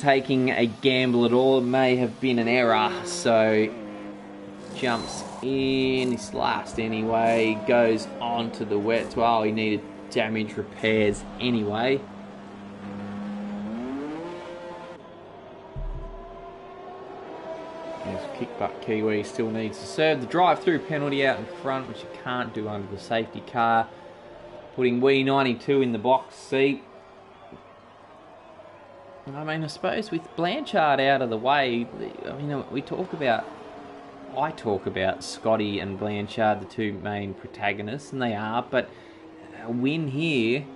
taking a gamble at all. It may have been an error, so jumps in. He's last anyway. Goes on to the wets. Well, he needed damage repairs anyway. Kick butt Kiwi still needs to serve the drive-through penalty out in front, which you can't do under the safety car. Putting W92 in the box seat. I mean, I suppose with Blanchard out of the way, I mean, I talk about Scotty and Blanchard, the two main protagonists, and they are, but a win here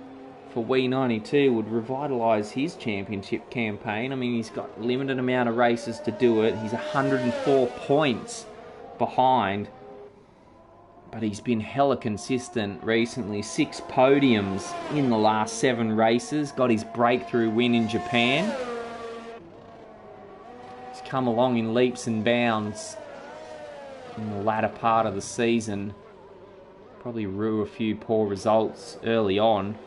for W92 would revitalise his championship campaign. I mean, he's got limited amount of races to do it. He's 104 points behind, but he's been hella consistent recently. 6 podiums in the last 7 races. Got his breakthrough win in Japan. He's come along in leaps and bounds in the latter part of the season. Probably rue a few poor results early on.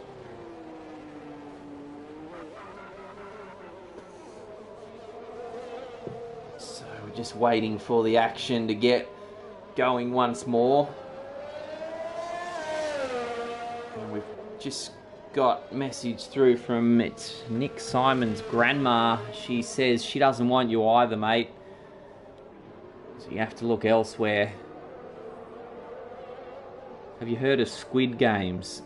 So we're just waiting for the action to get going once more. And we've just got message through from Nick Simon's grandma. She says she doesn't want you either, mate. So you have to look elsewhere. Have you heard of Squid Games?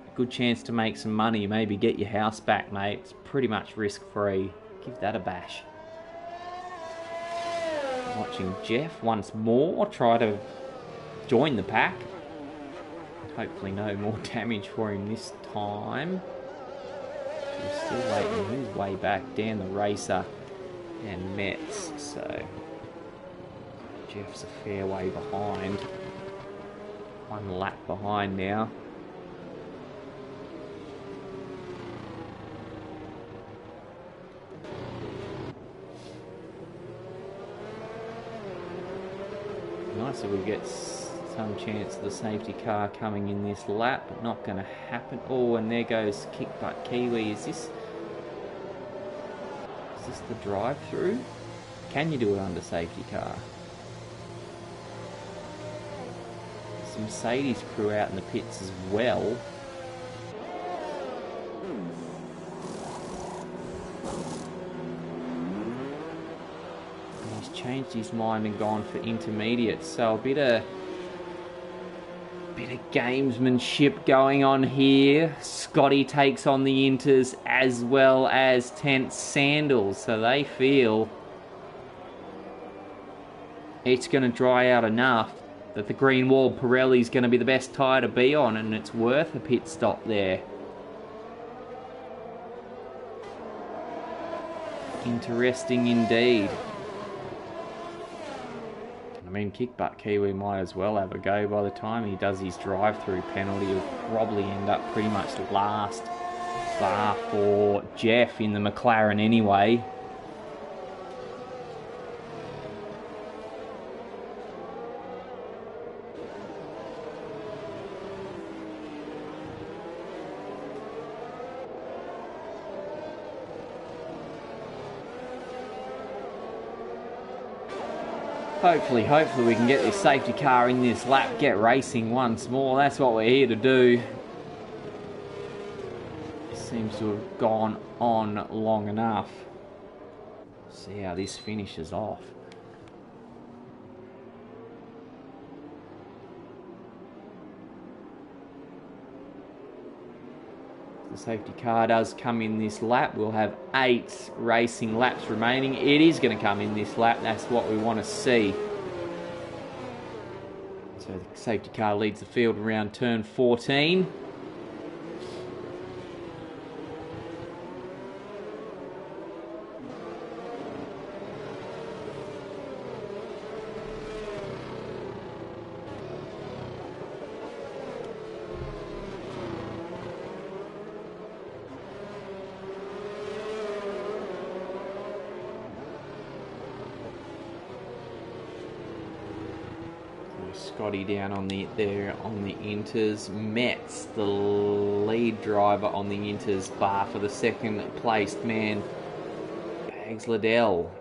A good chance to make some money, maybe get your house back, mate. It's pretty much risk-free. Give that a bash. Watching Jeff once more try to join the pack. Hopefully no more damage for him this time. He's still waiting his way back. Dan the Racer and Metz. So Jeff's a fair way behind. 1 lap behind now. Nice if we get some chance of the safety car coming in this lap, but not going to happen. Oh, and there goes Kick Butt Kiwi. Is this the drive-through? Can you do it under safety car? Mercedes crew out in the pits as well. And he's changed his mind and gone for intermediate, so a bit of gamesmanship going on here. Scotty takes on the inters as well as Tent Sandals, so they feel it's going to dry out enough that the green wall Pirelli is going to be the best tyre to be on, and it's worth a pit stop there. Interesting indeed. I mean, Kick Butt Kiwi might as well have a go. By the time he does his drive-through penalty, he'll probably end up pretty much last, bar for Jeff in the McLaren anyway. Hopefully we can get this safety car in this lap, get racing once more. That's what we're here to do. It seems to have gone on long enough. See how this finishes off. The safety car does come in this lap. We'll have 8 racing laps remaining. It is going to come in this lap. That's what we want to see. So the safety car leads the field around turn 14. Scotty down on the inters. Metz, the lead driver on the inters bar for the second placed man. Bags Liddell.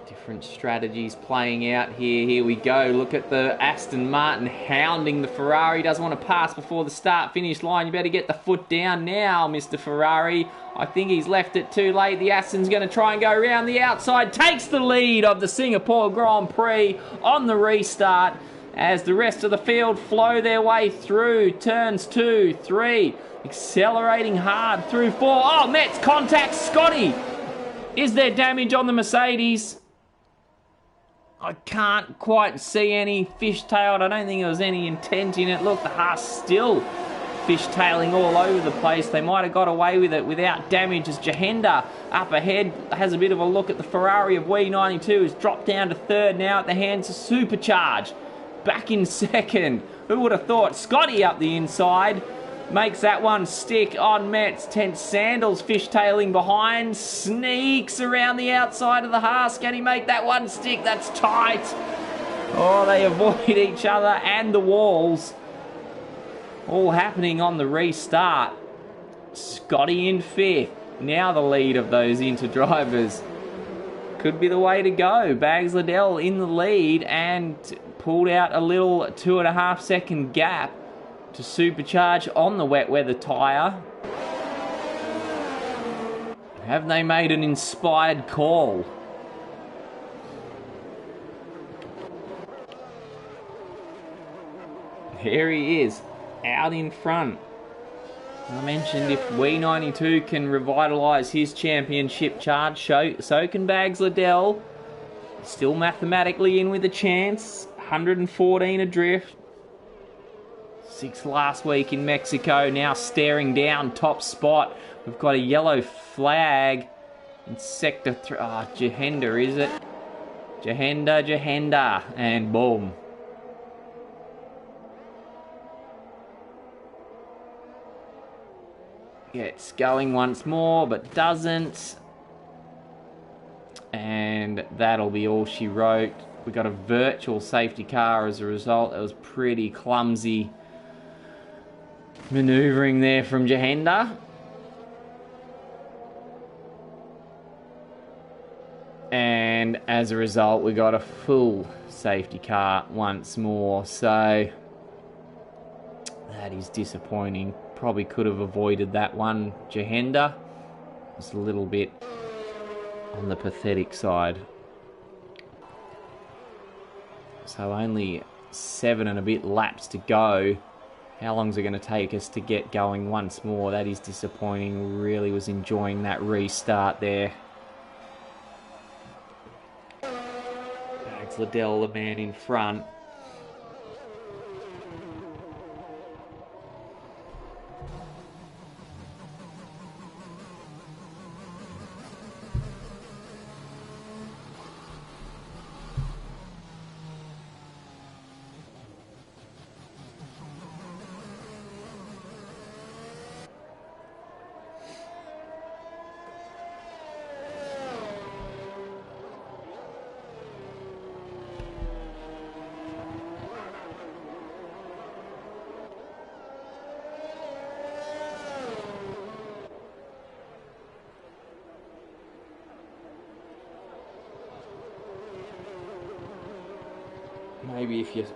Different strategies playing out here. Here we go. Look at the Aston Martin hounding the Ferrari. Doesn't want to pass before the start-finish line. You better get the foot down now, Mr. Ferrari. I think he's left it too late. The Aston's going to try and go around the outside. Takes the lead of the Singapore Grand Prix on the restart as the rest of the field flow their way through. Turns 2, 3. Accelerating hard through 4. Oh, Metz contacts Scotty. Is there damage on the Mercedes? I can't quite see any fishtailed. I don't think there was any intent in it. Look, the Haas still fishtailing all over the place. They might have got away with it without damage as Jahenda up ahead has a bit of a look at the Ferrari of W92. Has dropped down to third now at the hands of Supercharge. Back in second. Who would have thought? Scotty up the inside. Makes that one stick on Metz. Tense Sandals fishtailing behind. Sneaks around the outside of the Haas. Can he make that one stick? That's tight. Oh, they avoid each other and the walls. All happening on the restart. Scotty in fifth. Now the lead of those Inter drivers. Could be the way to go. Bags Liddell in the lead and pulled out a little 2.5 second gap to Supercharge on the wet weather tyre. Have they made an inspired call? Here he is, out in front. I mentioned if W92 can revitalise his championship charge, so can Bags Liddell. Still mathematically in with a chance. 114 adrift. 6th last week in Mexico, now staring down top spot. We've got a yellow flag in sector 3. Oh, Jahenda, is it? Jahenda, and boom. Gets going once more, but doesn't. And that'll be all she wrote. We got a virtual safety car as a result. It was pretty clumsy manoeuvring there from Jahenda. And as a result, we got a full safety car once more. So that is disappointing. Probably could have avoided that one, Jahenda. It's a little bit on the pathetic side. So only 7 and a bit laps to go. How long is it going to take us to get going once more? That is disappointing. Really was enjoying that restart there. Bags Liddell, the man in front.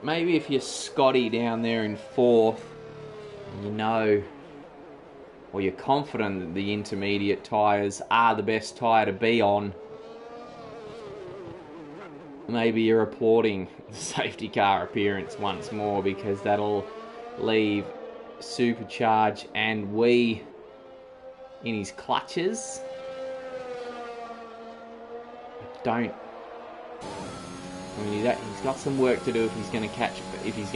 Maybe if you're Scotty down there in 4th, you know, or you're confident that the intermediate tyres are the best tyre to be on, maybe you're applauding the safety car appearance once more, because that'll leave Supercharge and Wee in his clutches. I mean, he's got some work to do if he's going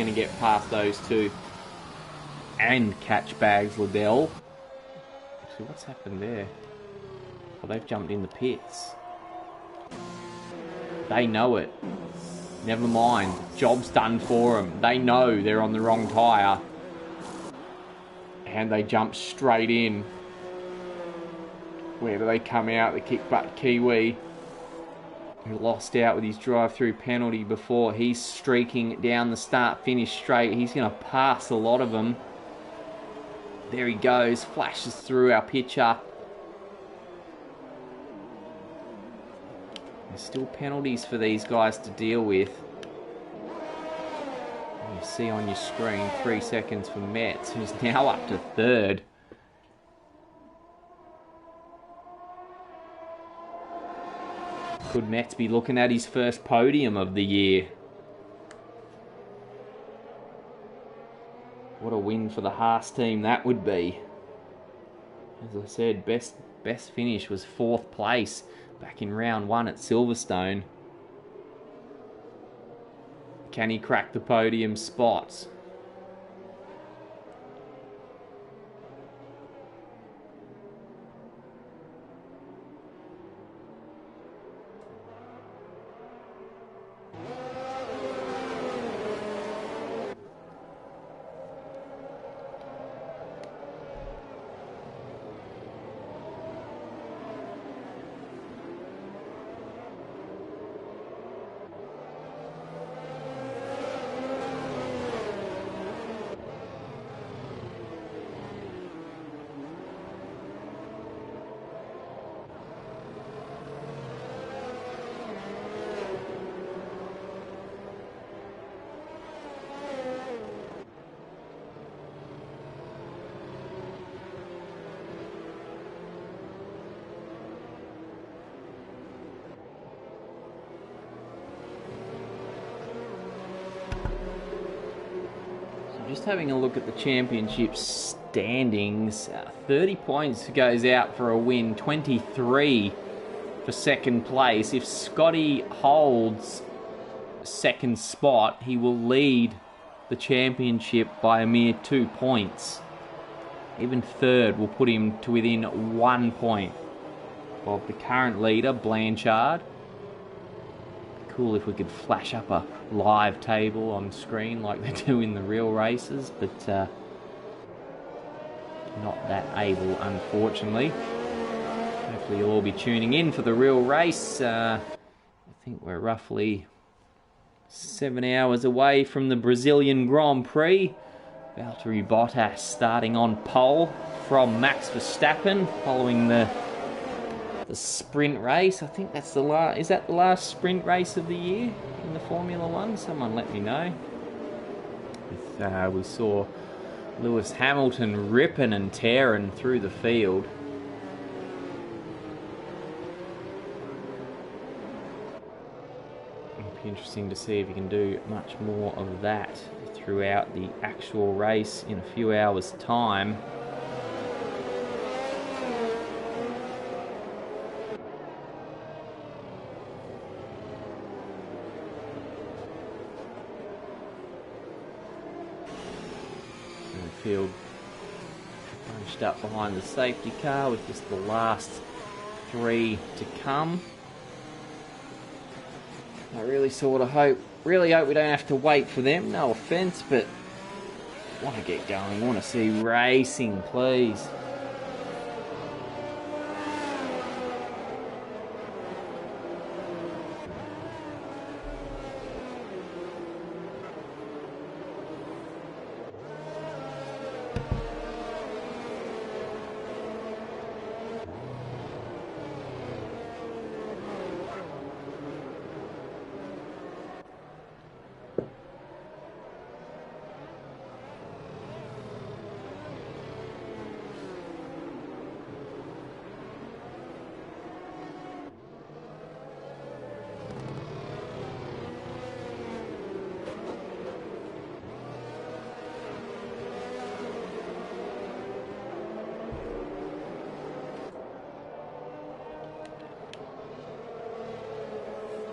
to get past those two and catch Bags Liddell. Actually, what's happened there? Well, they've jumped in the pits. They know it. Never mind. Job's done for them. They know they're on the wrong tyre. And they jump straight in. Where do they come out? The kick butt Kiwi. who lost out with his drive-through penalty before. He's streaking down the start-finish straight. He's going to pass a lot of them. There he goes, flashes through our picture. There's still penalties for these guys to deal with. You see on your screen 3 seconds for Metz, who's now up to third. Could Metz be looking at his first podium of the year? What a win for the Haas team that would be. As I said, best finish was 4th place back in round 1 at Silverstone. Can he crack the podium spots? Just having a look at the championship standings, 30 points goes out for a win, 23 for second place. If Scotty holds second spot, he will lead the championship by a mere 2 points. Even third will put him to within 1 point of the current leader, Blanchard. Cool if we could flash up a live table on screen like they do in the real races, but not that able, unfortunately. Hopefully you'll all be tuning in for the real race. I think we're roughly 7 hours away from the Brazilian Grand Prix. Valtteri Bottas starting on pole from Max Verstappen, following the sprint race. I think that's the last. Is that the last sprint race of the year in the Formula One? Someone let me know. We saw Lewis Hamilton ripping and tearing through the field. It'll be interesting to see if you can do much more of that throughout the actual race in a few hours' time. Field bunched up behind the safety car with just the last 3 to come. I really hope we don't have to wait for them, no offence, but I want to get going, I want to see racing, please.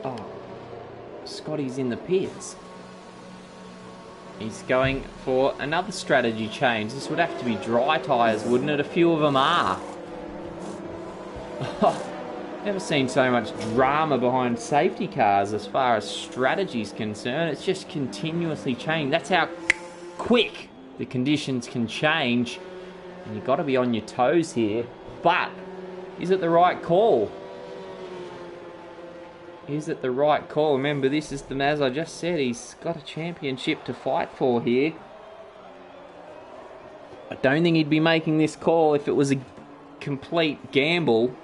Oh, Scotty's in the pits. He's going for another strategy change. This would have to be dry tyres, wouldn't it? A few of them are. Never seen so much drama behind safety cars as far as strategy is concerned. It's just continuously changing. That's how quick the conditions can change. And you've got to be on your toes here. But is it the right call? Is it the right call? Remember, this is the, as I just said, he's got a championship to fight for here. I don't think he'd be making this call if it was a complete gamble.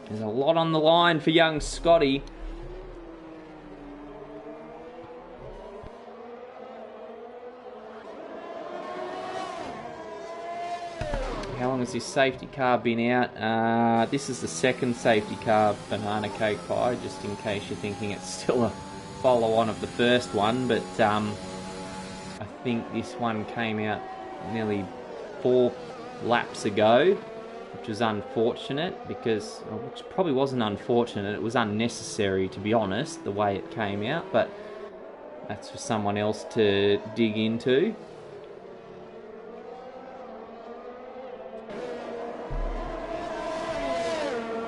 There's a lot on the line for young Scotty. How long has this safety car been out? This is the second safety car, banana cake pie, just in case you're thinking it's still a follow-on of the first one. But I think this one came out nearly 4 laps ago, which was unfortunate because, which probably wasn't unfortunate, it was unnecessary, to be honest, the way it came out, but that's for someone else to dig into.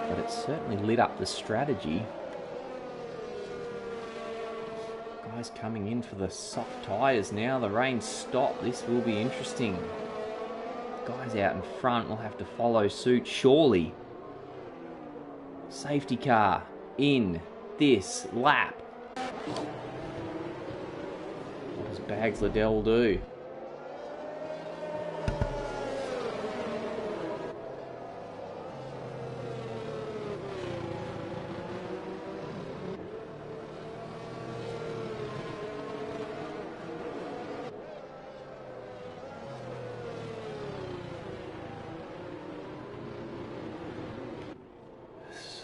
But it certainly lit up the strategy. Guys coming in for the soft tyres now. The rain stopped. This will be interesting. Guys out in front will have to follow suit, surely. Safety car in this lap. What does Bags Liddell do?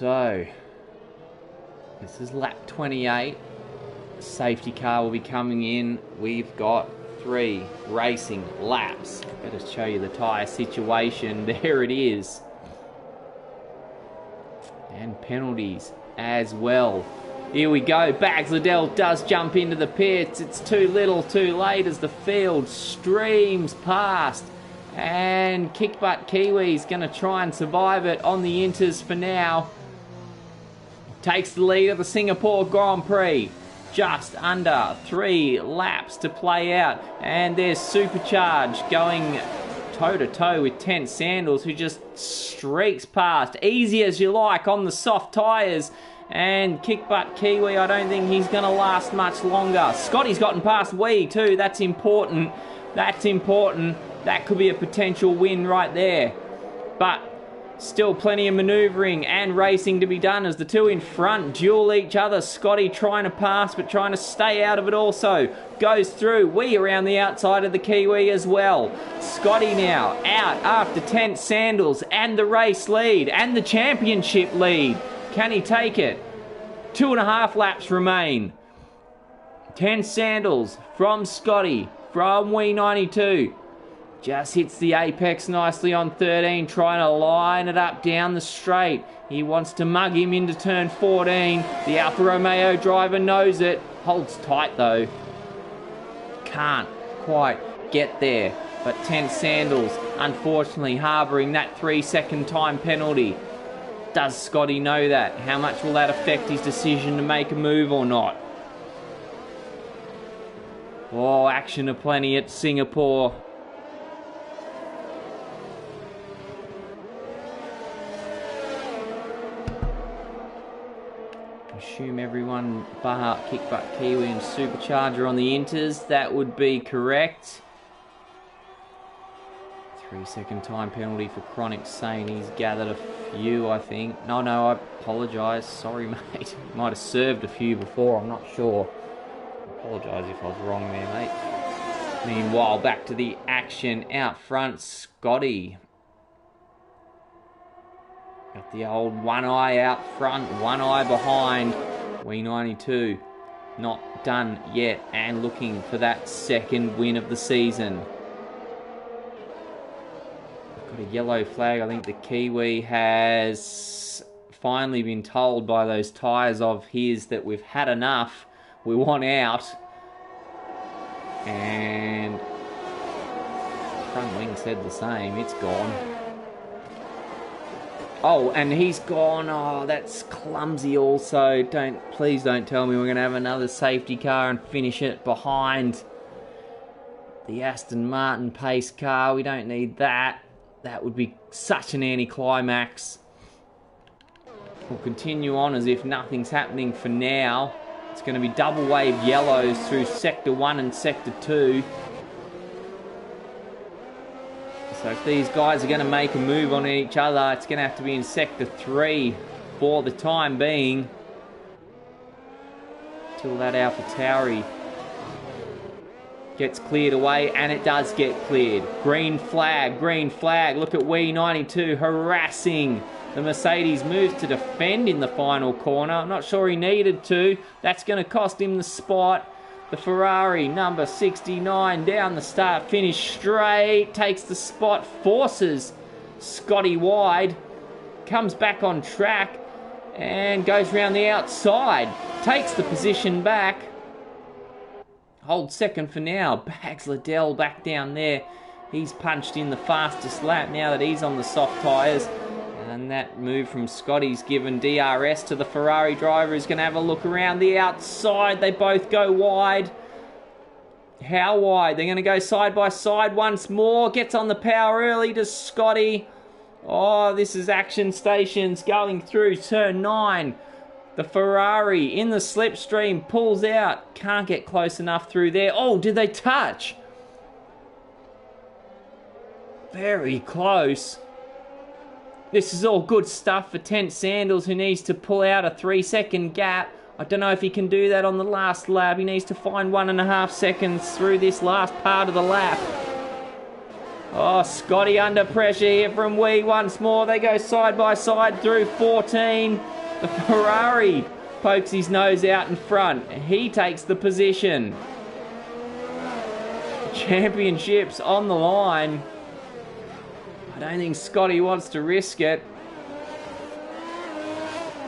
So, this is lap 28. Safety car will be coming in. We've got 3 racing laps. Better show you the tyre situation. There it is. And penalties as well. Here we go. Bags Liddell does jump into the pits. It's too little too late as the field streams past. And Kick Butt Kiwi's going to try and survive it on the inters for now. Takes the lead of the Singapore Grand Prix. Just under 3 laps to play out. And there's Supercharge going toe-to-toe with Tent Sandals, who just streaks past. Easy as you like on the soft tyres. And Kick Butt Kiwi, I don't think he's going to last much longer. Scotty's gotten past Wee too. That's important. That's important. That could be a potential win right there. But still plenty of manoeuvring and racing to be done as the two in front duel each other. Scotty trying to pass but trying to stay out of it also. Goes through. Wee around the outside of the Kiwi as well. Scotty now out after Tent Sandals and the race lead and the championship lead. Can he take it? 2.5 laps remain. Tent Sandals from Scotty from Wee 92. Just hits the apex nicely on 13, trying to line it up down the straight. He wants to mug him into turn 14. The Alfa Romeo driver knows it. Holds tight though. Can't quite get there. But Tent Sandals, unfortunately, harbouring that 3-second time penalty. Does Scotty know that? How much will that affect his decision to make a move or not? Oh, action aplenty at Singapore. Assume everyone bar Kick Butt Kiwi and Supercharger on the inters. That would be correct. 3-second time penalty for Chronic saying he's gathered a few, I think. No, I apologise. Sorry, mate. Might have served a few before, I'm not sure. I apologise if I was wrong there, mate. Meanwhile, back to the action out front. Scotty. Got the old one eye out front, one eye behind. Wee 92 not done yet and looking for that second win of the season. Got a yellow flag. I think the Kiwi has finally been told by those tyres of his that we've had enough. We want out. And front wing said the same. It's gone. Oh, and he's gone. Oh, that's clumsy also. Please don't tell me we're going to have another safety car and finish it behind the Aston Martin pace car. We don't need that. That would be such an anticlimax. We'll continue on as if nothing's happening for now. It's going to be double wave yellows through Sector 1 and Sector 2. So if these guys are going to make a move on each other, it's going to have to be in Sector 3 for the time being. Till that AlphaTauri gets cleared away, and it does get cleared. Green flag, green flag. Look at WE92 harassing the Mercedes. Moves to defend in the final corner. I'm not sure he needed to. That's going to cost him the spot. The Ferrari, number 69, down the start, finish straight, takes the spot, forces Scotty wide, comes back on track, and goes round the outside. Takes the position back. Hold second for now. Bags Liddell back down there. He's punched in the fastest lap now that he's on the soft tyres. And that move from Scotty's given DRS to the Ferrari driver, who's going to have a look around the outside. They both go wide. How wide? They're going to go side by side once more. Gets on the power early to Scotty. Oh, this is Action Stations going through turn 9. The Ferrari in the slipstream pulls out. Can't get close enough through there. Oh, did they touch? Very close. This is all good stuff for Tent Sandals, who needs to pull out a 3-second gap. I don't know if he can do that on the last lap. He needs to find 1.5 seconds through this last part of the lap. Oh, Scotty under pressure here from Wee once more. They go side by side through 14. The Ferrari pokes his nose out in front. He takes the position. Championships on the line. I don't think Scotty wants to risk it.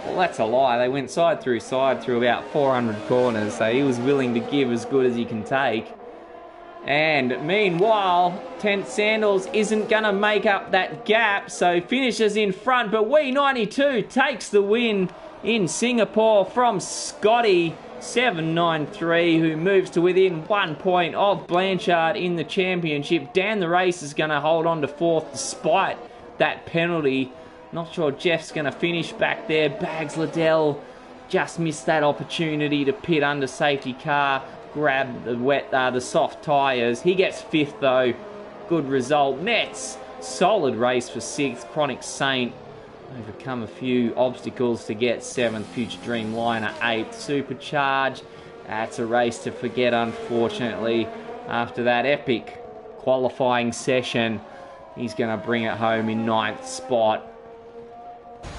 Well, that's a lie. They went side through about 400 corners, so he was willing to give as good as he can take. And meanwhile, Tent Sandals isn't going to make up that gap, so finishes in front, but WE92 takes the win in Singapore from Scotty. 793, who moves to within 1 point of Blanchard in the championship. Dan the Race is going to hold on to 4th despite that penalty. Not sure Jeff's going to finish back there. Bags Liddell just missed that opportunity to pit under safety car, grab the soft tyres. He gets 5th though. Good result. Metz, solid race for 6th. Chronic Saint overcome a few obstacles to get 7th. Future Dreamliner 8th. Supercharge, that's a race to forget, unfortunately. After that epic qualifying session, he's going to bring it home in 9th spot.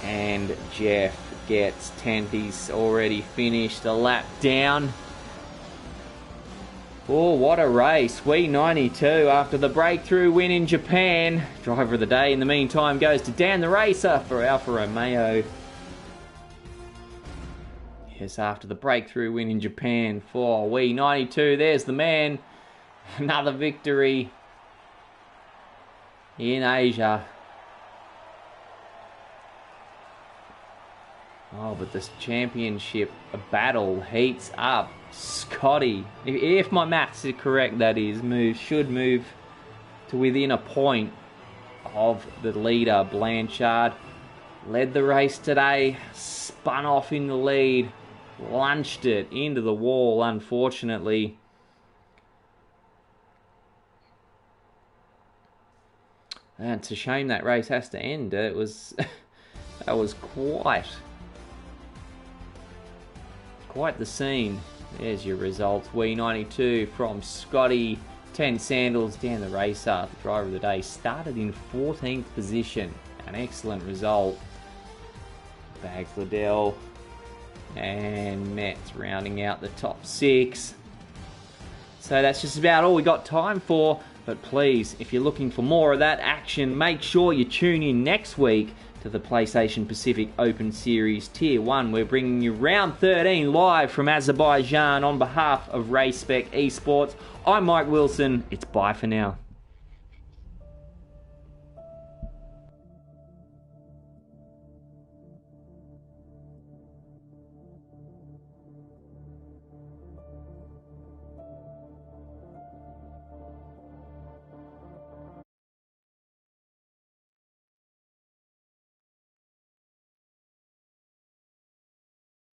And Jeff gets 10th. He's already finished a lap down. Oh, what a race. WE92 after the breakthrough win in Japan. Driver of the day in the meantime goes to Dan the Racer for Alfa Romeo. Yes, after the breakthrough win in Japan for WE92, there's the man. Another victory in Asia. Oh, but this championship battle heats up. Scotty, if my maths is correct, that is, should move to within a point of the leader. Blanchard led the race today, spun off in the lead, lunched it into the wall, unfortunately. And it's a shame that race has to end. It was that was quite the scene. There's your results. WE92 from Scotty. 10 Sandals down the Racer. The driver of the day started in 14th position. An excellent result. Bags Liddell and Metz rounding out the top 6. So that's just about all we got time for. But please, if you're looking for more of that action, make sure you tune in next week to the PlayStation Pacific Open Series Tier 1. We're bringing you round 13 live from Azerbaijan on behalf of Race Spec Esports. I'm Mike Wilson. It's bye for now.